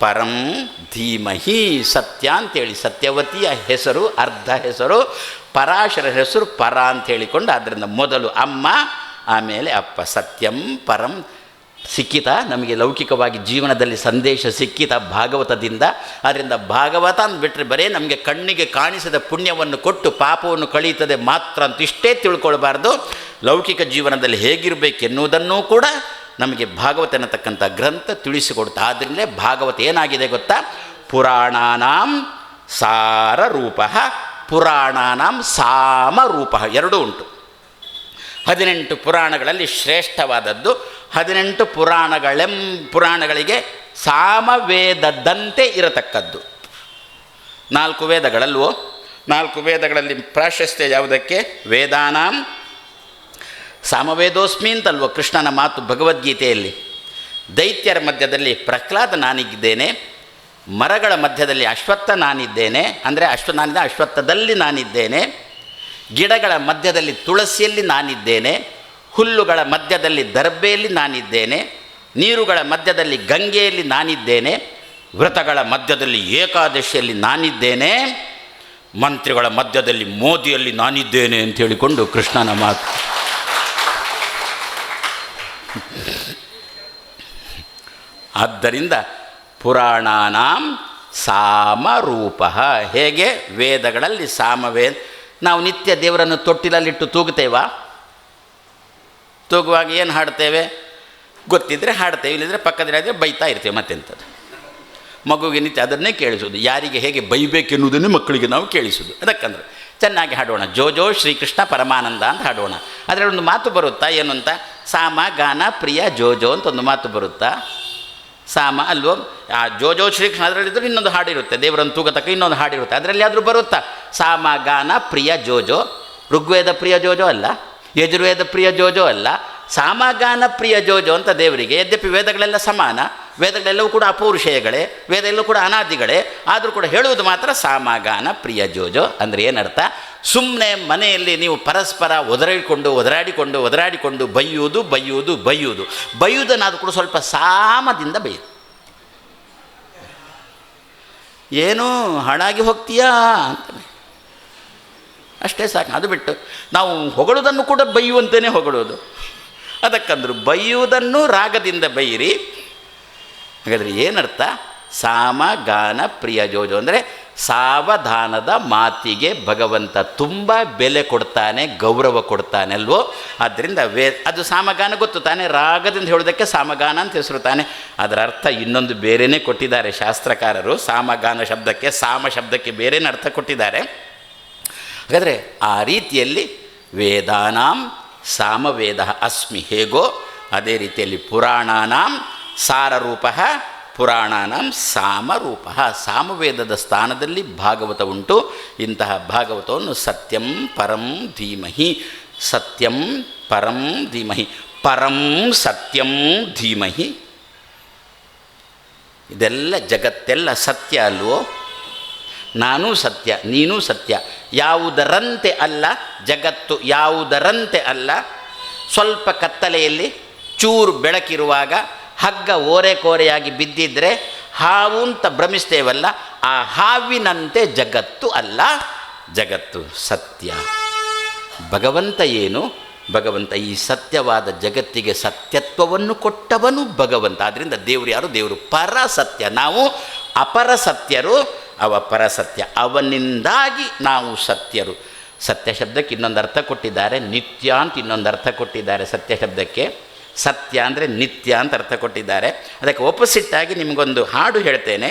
ಪರಂ ಧೀಮಹಿ, ಸತ್ಯ ಅಂತೇಳಿ ಸತ್ಯವತಿಯ ಹೆಸರು, ಅರ್ಧ ಹೆಸರು, ಪರಾಶರ ಹೆಸರು ಪರ ಅಂತ ಹೇಳಿಕೊಂಡು, ಆದ್ದರಿಂದ ಮೊದಲು ಅಮ್ಮ, ಆಮೇಲೆ ಅಪ್ಪ. ಸತ್ಯಂ ಪರಂ ಸಿಕ್ಕಿತ ನಮಗೆ ಲೌಕಿಕವಾಗಿ ಜೀವನದಲ್ಲಿ ಸಂದೇಶ ಸಿಕ್ಕಿತ ಭಾಗವತದಿಂದ. ಆದ್ದರಿಂದ ಭಾಗವತ ಅಂದ್ಬಿಟ್ರೆ ಬರೀ ನಮಗೆ ಕಣ್ಣಿಗೆ ಕಾಣಿಸದ ಪುಣ್ಯವನ್ನು ಕೊಟ್ಟು ಪಾಪವನ್ನು ಕಳೀತದೆ ಮಾತ್ರ ಅಂತ ಇಷ್ಟೇ ತಿಳ್ಕೊಳ್ಬಾರ್ದು. ಲೌಕಿಕ ಜೀವನದಲ್ಲಿ ಹೇಗಿರಬೇಕೆನ್ನುವುದನ್ನೂ ಕೂಡ ನಮಗೆ ಭಾಗವತ ಅನ್ನತಕ್ಕಂಥ ಗ್ರಂಥ ತಿಳಿಸಿಕೊಡ್ತಾ. ಆದ್ದರಿಂದಲೇ ಭಾಗವತ ಏನಾಗಿದೆ ಗೊತ್ತಾ? ಪುರಾಣಾನಾಂ ಸಾರರೂಪ, ಪುರಾಣಾನಾಂ ಸಾಮರೂಪ, ಎರಡೂ ಉಂಟು. 18 ಪುರಾಣಗಳಲ್ಲಿ ಶ್ರೇಷ್ಠವಾದದ್ದು. 18 ಪುರಾಣಗಳಿಗೆ ಸಾಮವೇದದಂತೆ ಇರತಕ್ಕದ್ದು. 4 ವೇದಗಳಲ್ವೋ? 4 ವೇದಗಳಲ್ಲಿ ಪ್ರಾಶಸ್ತ್ಯ ಯಾವುದಕ್ಕೆ? ವೇದಾನಾಂ ಸಾಮವೇದೋಸ್ಮಿ ಅಂತಲ್ವೋ ಕೃಷ್ಣನ ಮಾತು ಭಗವದ್ಗೀತೆಯಲ್ಲಿ. ದೈತ್ಯರ ಮಧ್ಯದಲ್ಲಿ ಪ್ರಹ್ಲಾದ ನಾನಿದ್ದೇನೆ, ಮರಗಳ ಮಧ್ಯದಲ್ಲಿ ಅಶ್ವತ್ಥ ನಾನಿದ್ದೇನೆ, ಅಂದರೆ ಅಶ್ವತ್ಥದಲ್ಲಿ ನಾನಿದ್ದೇನೆ, ಗಿಡಗಳ ಮಧ್ಯದಲ್ಲಿ ತುಳಸಿಯಲ್ಲಿ ನಾನಿದ್ದೇನೆ, ಹುಲ್ಲುಗಳ ಮಧ್ಯದಲ್ಲಿ ದರ್ಬೆಯಲ್ಲಿ ನಾನಿದ್ದೇನೆ, ನೀರುಗಳ ಮಧ್ಯದಲ್ಲಿ ಗಂಗೆಯಲ್ಲಿ ನಾನಿದ್ದೇನೆ, ವ್ರತಗಳ ಮಧ್ಯದಲ್ಲಿ ಏಕಾದಶಿಯಲ್ಲಿ ನಾನಿದ್ದೇನೆ, ಮಂತ್ರಿಗಳ ಮಧ್ಯದಲ್ಲಿ ಮೋದಿಯಲ್ಲಿ ನಾನಿದ್ದೇನೆ ಅಂತ ಹೇಳಿಕೊಂಡು ಕೃಷ್ಣನ ಮಾತು. ಆದ್ದರಿಂದ ಪುರಾಣಾನಾಂ ಸಾಮರೂಪ. ಹೇಗೆ ವೇದಗಳಲ್ಲಿ ಸಾಮವೇದ, ನಾವು ನಿತ್ಯ ದೇವರನ್ನು ತೊಟ್ಟಿಲಲ್ಲಿಟ್ಟು ತೂಗುತ್ತೇವಾ? ತೂಗುವಾಗ ಏನು ಹಾಡ್ತೇವೆ? ಗೊತ್ತಿದ್ದರೆ ಹಾಡ್ತೇವೆ, ಇಲ್ಲದ್ರೆ ಪಕ್ಕದಲ್ಲಿ ಬೈತಾ ಇರ್ತೇವೆ. ಮತ್ತೆಂಥದ್ದು? ಮಗುವಿಗೆ ನಿತ್ಯ ಅದನ್ನೇ ಕೇಳಿಸೋದು. ಯಾರಿಗೆ ಹೇಗೆ ಬೈಬೇಕೆನ್ನುವುದನ್ನೇ ಮಕ್ಕಳಿಗೆ ನಾವು ಕೇಳಿಸೋದು. ಅದಕ್ಕಂದ್ರೆ ಚೆನ್ನಾಗಿ ಹಾಡೋಣ, ಜೋ ಜೋ ಶ್ರೀಕೃಷ್ಣ ಪರಮಾನಂದ ಅಂತ ಹಾಡೋಣ. ಅದರಲ್ಲಿ ಒಂದು ಮಾತು ಬರುತ್ತಾ ಏನು ಅಂತ? ಸಾಮ ಗಾನ ಪ್ರಿಯ ಜೋ ಜೋ ಅಂತ ಒಂದು ಮಾತು ಬರುತ್ತಾ? ಸಾಮ ಅಲ್ವೋ? ಆ ಜೋ ಜೋ ಶ್ರೀಕೃಷ್ಣ ಅದರಲ್ಲಿದ್ದರೆ ಇನ್ನೊಂದು ಹಾಡಿರುತ್ತೆ, ದೇವರನ್ನು ತೂಗತಕ್ಕ ಇನ್ನೊಂದು ಹಾಡಿರುತ್ತೆ. ಅದರಲ್ಲಿ ಆದರೂ ಬರುತ್ತಾ ಸಾಮ ಗಾನ ಪ್ರಿಯ ಜೋ ಜೋ? ಋಗ್ವೇದ ಪ್ರಿಯ ಜೋಜೋ ಅಲ್ಲ, ಯಜುರ್ವೇದ ಪ್ರಿಯ ಜೋಜೋ ಅಲ್ಲ, ಸಾಮಗಾನ ಪ್ರಿಯ ಜೋಜೋ ಅಂತ ದೇವರಿಗೆ. ಯದ್ಯಪಿ ವೇದಗಳೆಲ್ಲ ಸಮಾನ, ವೇದಗಳೆಲ್ಲವೂ ಕೂಡ ಅಪೌರುಷೇಯಗಳೇ, ವೇದ ಎಲ್ಲವೂ ಕೂಡ ಅನಾದಿಗಳೇ, ಆದರೂ ಕೂಡ ಹೇಳುವುದು ಮಾತ್ರ ಸಾಮಗಾನ ಪ್ರಿಯ ಜೋಜೋ. ಅಂದರೆ ಏನರ್ಥ? ಸುಮ್ಮನೆ ಮನೆಯಲ್ಲಿ ನೀವು ಪರಸ್ಪರ ಒದರಾಡಿಕೊಂಡು ಬೈಯುವುದನ್ನಾದರೂ ಕೂಡ ಸ್ವಲ್ಪ ಸಾಮದಿಂದ ಬೈಯುದು. ಏನೋ ಹಾಳಾಗಿ ಹೋಗ್ತೀಯಾ ಅಂತ ಅಷ್ಟೇ ಸಾಕು. ಅದು ಬಿಟ್ಟು ನಾವು ಹೊಗಳುವುದನ್ನು ಕೂಡ ಬೈಯುವಂತೆಯೇ ಹೊಗಳುವುದು. ಅದಕ್ಕಂದ್ರು ಬೈಯುವುದನ್ನು ರಾಗದಿಂದ ಬೈಯಿರಿ. ಹಾಗಾದರೆ ಏನರ್ಥ? ಸಾಮ ಗಾನ ಪ್ರಿಯ ಜೋಜೋ ಅಂದರೆ ಸಾವಧಾನದ ಮಾತಿಗೆ ಭಗವಂತ ತುಂಬ ಬೆಲೆ ಕೊಡ್ತಾನೆ, ಗೌರವ ಕೊಡ್ತಾನೆ ಅಲ್ವೋ. ಆದ್ದರಿಂದ ಅದು ಸಾಮಗಾನ ಗೊತ್ತು ತಾನೆ, ರಾಗದಿಂದ ಹೇಳೋದಕ್ಕೆ ಸಾಮಗಾನ ಅಂತ ಹೆಸರು ತಾನೆ. ಅದರ ಅರ್ಥ ಇನ್ನೊಂದು ಬೇರೆಯೇ ಕೊಟ್ಟಿದ್ದಾರೆ ಶಾಸ್ತ್ರಕಾರರು. ಸಾಮಗಾನ ಶಬ್ದಕ್ಕೆ, ಸಾಮ ಶಬ್ದಕ್ಕೆ ಬೇರೆಯೇ ಅರ್ಥ ಕೊಟ್ಟಿದ್ದಾರೆ. ಹಾಗಾದರೆ ಆ ರೀತಿಯಲ್ಲಿ ವೇದಾನಾಂ ಸಾಮವೇದ ಅಸ್ಮಿ ಹೇಗೋ ಅದೇ ರೀತಿಯಲ್ಲಿ ಪುರಾಣಾನಾಂ ಸಾರರೂಪ, ಪುರಾಣಾನಾಂ ಸಾಮರೂಪ. ಸಾಮವೇದದ ಸ್ಥಾನದಲ್ಲಿ ಭಾಗವತ ಉಂಟು. ಇಂತಹ ಭಾಗವತವನ್ನು ಸತ್ಯಂ ಪರಂ ಧೀಮಹಿ, ಸತ್ಯಂ ಪರಂ ಧೀಮಹಿ, ಪರಂ ಸತ್ಯಂ ಧೀಮಹಿ. ಇದೆಲ್ಲ ಜಗತ್ತೆಲ್ಲ ಸತ್ಯ ಅಲ್ವೋ? ನಾನೂ ಸತ್ಯ, ನೀನೂ ಸತ್ಯ. ಯಾವುದರಂತೆ ಅಲ್ಲ ಜಗತ್ತು, ಯಾವುದರಂತೆ ಅಲ್ಲ. ಸ್ವಲ್ಪ ಕತ್ತಲೆಯಲ್ಲಿ ಚೂರು ಬೆಳಕಿರುವಾಗ ಹಗ್ಗ ಓರೆಕೋರೆಯಾಗಿ ಬಿದ್ದಿದ್ದರೆ ಹಾವು ಅಂತ ಭ್ರಮಿಸ್ತೇವಲ್ಲ, ಆ ಹಾವಿನಂತೆ ಜಗತ್ತು ಅಲ್ಲ, ಜಗತ್ತು ಸತ್ಯ. ಭಗವಂತ ಏನು? ಭಗವಂತ ಈ ಸತ್ಯವಾದ ಜಗತ್ತಿಗೆ ಸತ್ಯತ್ವವನ್ನು ಕೊಟ್ಟವನು ಭಗವಂತ. ಆದ್ದರಿಂದ ದೇವರು ಯಾರು? ದೇವರು ಪರಸತ್ಯ, ನಾವು ಅಪರಸತ್ಯರು, ಅವ ಪರಸತ್ಯ, ಅವನಿಂದಾಗಿ ನಾವು ಸತ್ಯರು. ಸತ್ಯ ಶಬ್ದಕ್ಕೆ ಇನ್ನೊಂದು ಅರ್ಥ ಕೊಟ್ಟಿದ್ದಾರೆ, ನಿತ್ಯ ಅಂತ ಇನ್ನೊಂದು ಅರ್ಥ ಕೊಟ್ಟಿದ್ದಾರೆ. ಸತ್ಯ ಶಬ್ದಕ್ಕೆ ಸತ್ಯ ಅಂದರೆ ನಿತ್ಯ ಅಂತ ಅರ್ಥ ಕೊಟ್ಟಿದ್ದಾರೆ. ಅದಕ್ಕೆ ಒಪೋಸಿಟ್ಟಾಗಿ ನಿಮಗೊಂದು ಹಾಡು ಹೇಳ್ತೇನೆ.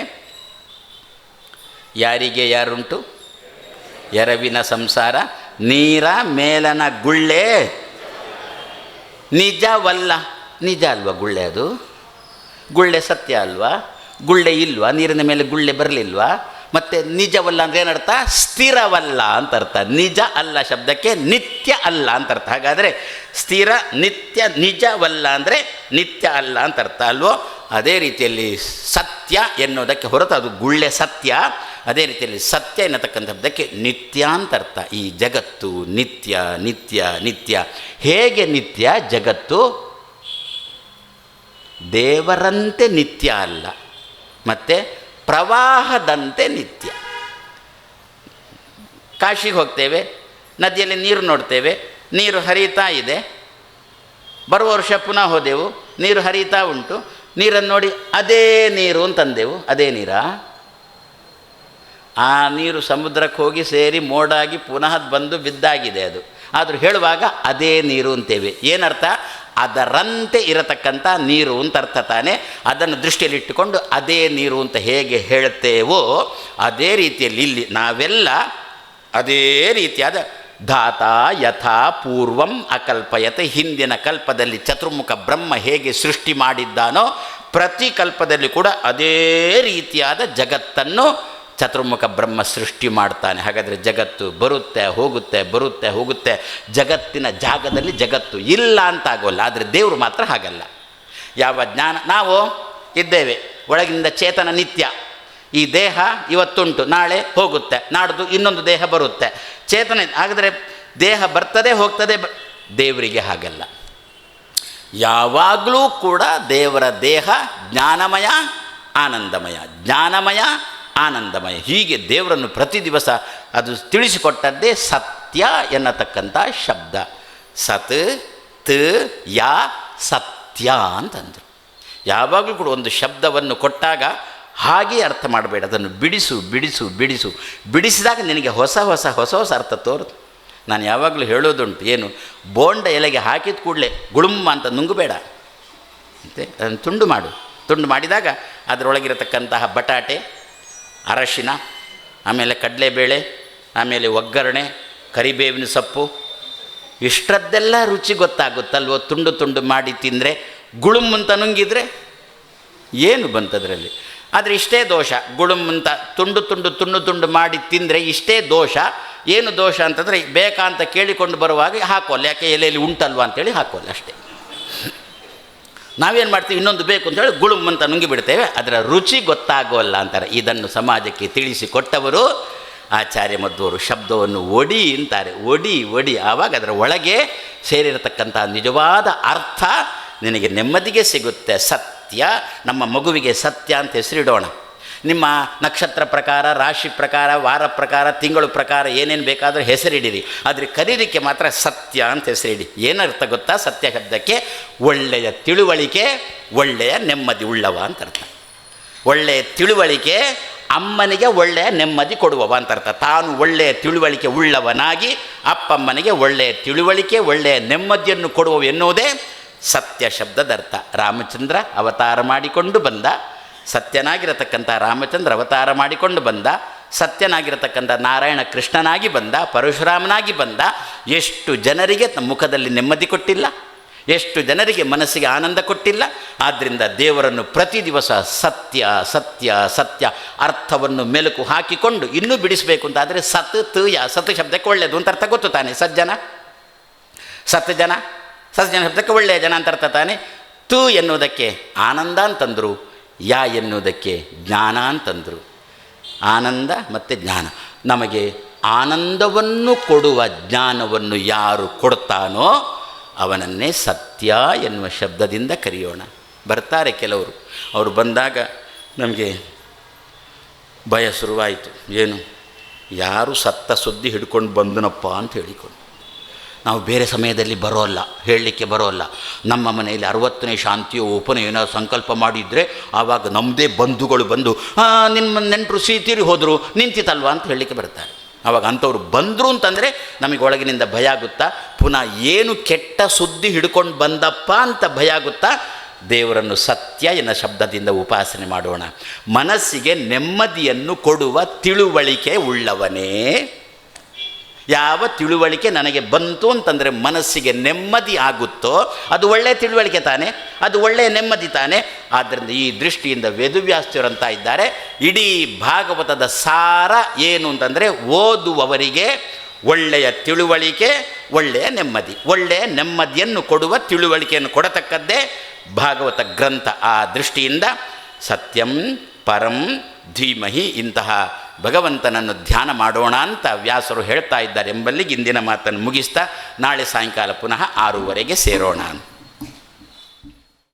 ಯಾರಿಗೆ ಯಾರುಂಟು ಎರವಿನ ಸಂಸಾರ, ನೀರ ಮೇಲನ ಗುಳ್ಳೆ ನಿಜವಲ್ಲ. ನಿಜ ಅಲ್ವಾ ಗುಳ್ಳೆ? ಅದು ಗುಳ್ಳೆ ಸತ್ಯ ಅಲ್ವಾ? ಗುಳ್ಳೆ ಇಲ್ವಾ? ನೀರಿನ ಮೇಲೆ ಗುಳ್ಳೆ ಬರಲಿಲ್ವಾ? ಮತ್ತು ನಿಜವಲ್ಲ ಅಂದರೆ ಏನರ್ಥ? ಸ್ಥಿರವಲ್ಲ ಅಂತ ಅರ್ಥ. ನಿಜ ಅಲ್ಲ ಶಬ್ದಕ್ಕೆ ನಿತ್ಯ ಅಲ್ಲ ಅಂತ ಅರ್ಥ. ಹಾಗಾದರೆ ಸ್ಥಿರ ನಿತ್ಯ, ನಿಜವಲ್ಲ ಅಂದರೆ ನಿತ್ಯ ಅಲ್ಲ ಅಂತ ಅರ್ಥ ಅಲ್ವೋ? ಅದೇ ರೀತಿಯಲ್ಲಿ ಸತ್ಯ ಎನ್ನುವುದಕ್ಕೆ ಹೊರತು ಅದು ಗುಳ್ಳೆ ಸತ್ಯ. ಅದೇ ರೀತಿಯಲ್ಲಿ ಸತ್ಯ ಎನ್ನತಕ್ಕಂಥ ಶಬ್ದಕ್ಕೆ ನಿತ್ಯ ಅಂತ ಅರ್ಥ. ಈ ಜಗತ್ತು ನಿತ್ಯ ನಿತ್ಯ ನಿತ್ಯ. ಹೇಗೆ ನಿತ್ಯ ಜಗತ್ತು? ದೇವರಂತೆ ನಿತ್ಯ ಅಲ್ಲ, ಮತ್ತು ಪ್ರವಾಹದಂತೆ ನಿತ್ಯ. ಕಾಶಿಗೆ ಹೋಗ್ತೇವೆ, ನದಿಯಲ್ಲಿ ನೀರು ನೋಡ್ತೇವೆ, ನೀರು ಹರಿತಾ ಇದೆ. ಬರುವ ವರ್ಷ ಪುನಃ ಹೋದೆವು, ನೀರು ಹರಿತಾ ಉಂಟು. ನೀರನ್ನು ನೋಡಿ ಅದೇ ನೀರು ಅಂತಂದೆವು. ಅದೇ ನೀರಾ? ಆ ನೀರು ಸಮುದ್ರಕ್ಕೆ ಹೋಗಿ ಸೇರಿ ಮೋಡಾಗಿ ಪುನಃ ಬಂದು ಬಿದ್ದಾಗಿದೆ ಅದು. ಆದರೂ ಹೇಳುವಾಗ ಅದೇ ನೀರು ಅಂತೇವೆ. ಏನರ್ಥ? ಅದರಂತೆ ಇರತಕ್ಕಂಥ ನೀರು ಅಂತ ಅರ್ಥ ತಾನೆ. ಅದನ್ನು ದೃಷ್ಟಿಯಲ್ಲಿಟ್ಟುಕೊಂಡು ಅದೇ ನೀರು ಅಂತ ಹೇಗೆ ಹೇಳ್ತೇವೋ ಅದೇ ರೀತಿಯಲ್ಲಿ ಇಲ್ಲಿ ನಾವೆಲ್ಲ ಅದೇ ರೀತಿಯಾದ ಧಾತ ಯಥಾ ಪೂರ್ವಂ ಅಕಲ್ಪಯತೆ. ಹಿಂದಿನ ಕಲ್ಪದಲ್ಲಿ ಚತುರ್ಮುಖ ಬ್ರಹ್ಮ ಹೇಗೆ ಸೃಷ್ಟಿ ಮಾಡಿದ್ದಾನೋ ಪ್ರತಿ ಕಲ್ಪದಲ್ಲಿ ಕೂಡ ಅದೇ ರೀತಿಯಾದ ಜಗತ್ತನ್ನು ಚತುರ್ಮುಖ ಬ್ರಹ್ಮ ಸೃಷ್ಟಿ ಮಾಡ್ತಾನೆ. ಹಾಗಾದರೆ ಜಗತ್ತು ಬರುತ್ತೆ ಹೋಗುತ್ತೆ, ಬರುತ್ತೆ ಹೋಗುತ್ತೆ. ಜಗತ್ತಿನ ಜಾಗದಲ್ಲಿ ಜಗತ್ತು ಇಲ್ಲ ಅಂತ ಆಗೋಲ್ಲ, ಆದರೆ ದೇವರು ಮಾತ್ರ ಹಾಗಲ್ಲ. ಯಾವ ಜ್ಞಾನ ನಾವು ಇದ್ದೇವೆ, ಒಳಗಿನಿಂದ ಚೇತನ ನಿತ್ಯ. ಈ ದೇಹ ಇವತ್ತುಂಟು, ನಾಳೆ ಹೋಗುತ್ತೆ, ನಾಡ್ದು ಇನ್ನೊಂದು ದೇಹ ಬರುತ್ತೆ, ಚೇತನ. ಹಾಗಾದರೆ ದೇಹ ಬರ್ತದೆ ಹೋಗ್ತದೆ. ದೇವರಿಗೆ ಹಾಗಲ್ಲ. ಯಾವಾಗಲೂ ಕೂಡ ದೇವರ ದೇಹ ಜ್ಞಾನಮಯ ಆನಂದಮಯ, ಜ್ಞಾನಮಯ ಆನಂದಮಯ. ಹೀಗೆ ದೇವರನ್ನು ಪ್ರತಿ ದಿವಸ ಅದು ತಿಳಿಸಿಕೊಟ್ಟದ್ದೇ ಸತ್ಯ ಎನ್ನತಕ್ಕಂಥ ಶಬ್ದ. ಸತ್ ತ ಯಾ ಸತ್ಯ ಅಂತಂದರು. ಯಾವಾಗಲೂ ಕೂಡ ಒಂದು ಶಬ್ದವನ್ನು ಕೊಟ್ಟಾಗ ಹಾಗೆ ಅರ್ಥ ಮಾಡಬೇಡ, ಅದನ್ನು ಬಿಡಿಸು ಬಿಡಿಸು ಬಿಡಿಸು. ಬಿಡಿಸಿದಾಗ ನಿನಗೆ ಹೊಸ ಹೊಸ ಹೊಸ ಹೊಸ ಅರ್ಥ ತೋರುತ್ತೆ. ನಾನು ಯಾವಾಗಲೂ ಹೇಳೋದುಂಟು, ಏನು ಬೋಂಡ ಎಲೆಗೆ ಹಾಕಿದ ಕೂಡಲೇ ಗುಳುಮ್ಮ ಅಂತ ನುಂಗಬೇಡ ಅಂತೆ, ಅದನ್ನು ತುಂಡು ಮಾಡು. ತುಂಡು ಮಾಡಿದಾಗ ಅದರೊಳಗಿರತಕ್ಕಂತಹ ಬಟಾಟೆ, ಅರಶಿನ, ಆಮೇಲೆ ಕಡಲೆಬೇಳೆ, ಆಮೇಲೆ ಒಗ್ಗರಣೆ, ಕರಿಬೇವಿನ ಸೊಪ್ಪು, ಇಷ್ಟರದ್ದೆಲ್ಲ ರುಚಿ ಗೊತ್ತಾಗುತ್ತಲ್ವೋ. ತುಂಡು ತುಂಡು ಮಾಡಿ ತಿಂದರೆ, ಗುಳುಮ್ ಅಂತ ನುಂಗಿದರೆ ಏನು ಬಂತದ್ರಲ್ಲಿ. ಆದರೆ ಇಷ್ಟೇ ದೋಷ, ಗುಳುಮ್ ಅಂತ ತುಂಡು ತುಂಡು ತುಂಡು ತುಂಡು ಮಾಡಿ ತಿಂದರೆ ಇಷ್ಟೇ ದೋಷ. ಏನು ದೋಷ ಅಂತಂದರೆ, ಬೇಕಾ ಅಂತ ಕೇಳಿಕೊಂಡು ಬರುವಾಗ ಹಾಕೋಲ್ಲ, ಯಾಕೆ ಎಲೆಯಲ್ಲಿ ಉಂಟಲ್ವ ಅಂತೇಳಿ ಹಾಕೋಲ್ಲ ಅಷ್ಟೇ. ನಾವೇನು ಮಾಡ್ತೀವಿ, ಇನ್ನೊಂದು ಬೇಕು ಅಂತೇಳಿ ಗುಳುಮ್ ಅಂತ ನುಂಗಿಬಿಡ್ತೇವೆ, ಅದರ ರುಚಿ ಗೊತ್ತಾಗೋಲ್ಲ ಅಂತಾರೆ. ಇದನ್ನು ಸಮಾಜಕ್ಕೆ ತಿಳಿಸಿಕೊಟ್ಟವರು ಆಚಾರ್ಯ ಮಧ್ವರು. ಶಬ್ದವನ್ನು ಒಡಿ ಅಂತಾರೆ, ಒಡಿ ಒಡಿ. ಆವಾಗ ಅದರ ಒಳಗೆ ಸೇರಿರತಕ್ಕಂಥ ನಿಜವಾದ ಅರ್ಥ ನಿನಗೆ ನೆಮ್ಮದಿಗೆ ಸಿಗುತ್ತೆ. ಸತ್ಯ, ನಮ್ಮ ಮಗುವಿಗೆ ಸತ್ಯ ಅಂತ ಹೆಸರಿಡೋಣ. ನಿಮ್ಮ ನಕ್ಷತ್ರ ಪ್ರಕಾರ, ರಾಶಿ ಪ್ರಕಾರ, ವಾರ ಪ್ರಕಾರ, ತಿಂಗಳು ಪ್ರಕಾರ ಏನೇನು ಬೇಕಾದರೂ ಹೆಸರಿಡಿರಿ, ಆದರೆ ಕರೀಲಿಕ್ಕೆ ಮಾತ್ರ ಸತ್ಯ ಅಂತ ಹೆಸರಿಡಿ. ಏನರ್ಥ ಗೊತ್ತಾ ಸತ್ಯ ಶಬ್ದಕ್ಕೆ? ಒಳ್ಳೆಯ ತಿಳುವಳಿಕೆ, ಒಳ್ಳೆಯ ನೆಮ್ಮದಿ ಉಳ್ಳವ ಅಂತ ಅರ್ಥ. ಒಳ್ಳೆಯ ತಿಳುವಳಿಕೆ ಅಮ್ಮನಿಗೆ ಒಳ್ಳೆಯ ನೆಮ್ಮದಿ ಕೊಡುವವ ಅಂತ ಅರ್ಥ. ತಾನು ಒಳ್ಳೆಯ ತಿಳುವಳಿಕೆ ಉಳ್ಳವನಾಗಿ ಅಪ್ಪಮ್ಮನಿಗೆ ಒಳ್ಳೆಯ ತಿಳುವಳಿಕೆ, ಒಳ್ಳೆಯ ನೆಮ್ಮದಿಯನ್ನು ಕೊಡುವವ ಎನ್ನುವುದೇ ಸತ್ಯ ಶಬ್ದದ ಅರ್ಥ. ರಾಮಚಂದ್ರ ಅವತಾರ ಮಾಡಿಕೊಂಡು ಬಂದ, ಸತ್ಯನಾಗಿರತಕ್ಕಂಥ ರಾಮಚಂದ್ರ ಅವತಾರ ಮಾಡಿಕೊಂಡು ಬಂದ, ಸತ್ಯನಾಗಿರತಕ್ಕಂಥ ನಾರಾಯಣ ಕೃಷ್ಣನಾಗಿ ಬಂದ, ಪರಶುರಾಮನಾಗಿ ಬಂದ. ಎಷ್ಟು ಜನರಿಗೆ ತಮ್ಮ ಮುಖದಲ್ಲಿ ನೆಮ್ಮದಿ ಕೊಟ್ಟಿಲ್ಲ, ಎಷ್ಟು ಜನರಿಗೆ ಮನಸ್ಸಿಗೆ ಆನಂದ ಕೊಟ್ಟಿಲ್ಲ. ಆದ್ದರಿಂದ ದೇವರನ್ನು ಪ್ರತಿ ದಿವಸ ಸತ್ಯ ಸತ್ಯ ಸತ್ಯ ಅರ್ಥವನ್ನು ಮೆಲುಕು ಹಾಕಿಕೊಂಡು ಇನ್ನೂ ಬಿಡಿಸಬೇಕು ಅಂತಾದರೆ ಸತ್ ತ ಯಾ. ಸತ್ ಶಬ್ದಕ್ಕೆ ಒಳ್ಳೆಯದು ಅಂತ ಅರ್ಥ ಗೊತ್ತು ತಾನೆ. ಸಜ್ಜನ, ಸತ್ ಜನ, ಸಜ್ಜನ ಶಬ್ದಕ್ಕೆ ಒಳ್ಳೆಯ ಜನ ಅಂತ ಅರ್ಥ ತಾನೆ. ತು ಎನ್ನುವುದಕ್ಕೆ ಆನಂದ ಅಂತಂದರು, ಯಾ ಎನ್ನುವುದಕ್ಕೆ ಜ್ಞಾನ ಅಂತಂದರು. ಆನಂದ ಮತ್ತು ಜ್ಞಾನ. ನಮಗೆ ಆನಂದವನ್ನು ಕೊಡುವ ಜ್ಞಾನವನ್ನು ಯಾರು ಕೊಡ್ತಾನೋ ಅವನನ್ನೇ ಸತ್ಯ ಎನ್ನುವ ಶಬ್ದದಿಂದ ಕರೆಯೋಣ. ಬರ್ತಾರೆ ಕೆಲವರು, ಅವರು ಬಂದಾಗ ನಮಗೆ ಭಯ ಶುರುವಾಯಿತು. ಏನು, ಯಾರು ಸತ್ತ ಸುದ್ದಿ ಹಿಡ್ಕೊಂಡು ಬಂದನಪ್ಪ ಅಂತ ಹೇಳಿಕೊಂಡು. ನಾವು ಬೇರೆ ಸಮಯದಲ್ಲಿ ಬರೋಲ್ಲ, ಹೇಳಲಿಕ್ಕೆ ಬರೋಲ್ಲ. ನಮ್ಮ ಮನೆಯಲ್ಲಿ 60ನೇ ಶಾಂತಿಯೋ ಉಪನಯನ ಸಂಕಲ್ಪ ಮಾಡಿದರೆ ಆವಾಗ ನಮ್ಮದೇ ಬಂಧುಗಳು ಬಂದು ನಿಮ್ಮ ನೆಂಟರು ಸೀತೀರಿ ಹೋದರು ನಿಂತಿತಲ್ವ ಅಂತ ಹೇಳಲಿಕ್ಕೆ ಬರ್ತಾರೆ. ಆವಾಗ ಅಂಥವ್ರು ಬಂದರು ಅಂತಂದರೆ ನಮಗೆ ಒಳಗಿನಿಂದ ಭಯ ಆಗುತ್ತಾ, ಪುನಃ ಏನು ಕೆಟ್ಟ ಸುದ್ದಿ ಹಿಡ್ಕೊಂಡು ಬಂದಪ್ಪ ಅಂತ ಭಯ ಆಗುತ್ತಾ. ದೇವರನ್ನು ಸತ್ಯ ಎನ್ನ ಶಬ್ದದಿಂದ ಉಪಾಸನೆ ಮಾಡೋಣ. ಮನಸ್ಸಿಗೆ ನೆಮ್ಮದಿಯನ್ನು ಕೊಡುವ ತಿಳುವಳಿಕೆ ಉಳ್ಳವನೇ. ಯಾವ ತಿಳುವಳಿಕೆ ನನಗೆ ಬಂತು ಅಂತಂದರೆ ಮನಸ್ಸಿಗೆ ನೆಮ್ಮದಿ ಆಗುತ್ತೋ ಅದು ಒಳ್ಳೆಯ ತಿಳುವಳಿಕೆ ತಾನೆ, ಅದು ಒಳ್ಳೆಯ ನೆಮ್ಮದಿ ತಾನೆ. ಆದ್ದರಿಂದ ಈ ದೃಷ್ಟಿಯಿಂದ ವೇದವ್ಯಾಸರಂತ ಇದ್ದಾರೆ, ಇಡೀ ಭಾಗವತದ ಸಾರ ಏನು ಅಂತಂದರೆ ಓದುವವರಿಗೆ ಒಳ್ಳೆಯ ತಿಳುವಳಿಕೆ, ಒಳ್ಳೆಯ ನೆಮ್ಮದಿ. ಒಳ್ಳೆಯ ನೆಮ್ಮದಿಯನ್ನು ಕೊಡುವ ತಿಳುವಳಿಕೆಯನ್ನು ಕೊಡತಕ್ಕದ್ದೇ ಭಾಗವತ ಗ್ರಂಥ. ಆ ದೃಷ್ಟಿಯಿಂದ ಸತ್ಯಂ ಪರಂ ಧೀಮಹಿ ಇಂತಹ ಭಗವಂತನನ್ನು ಧ್ಯಾನ ಮಾಡೋಣ ಅಂತ ವ್ಯಾಸರು ಹೇಳ್ತಾ ಇದ್ದಾರೆ ಎಂಬಲ್ಲಿಗೆ ಇಂದಿನ ಮಾತನ್ನು ಮುಗಿಸ್ತಾ ನಾಳೆ ಸಾಯಂಕಾಲ ಪುನಃ 6:00 ಸೇರೋಣ.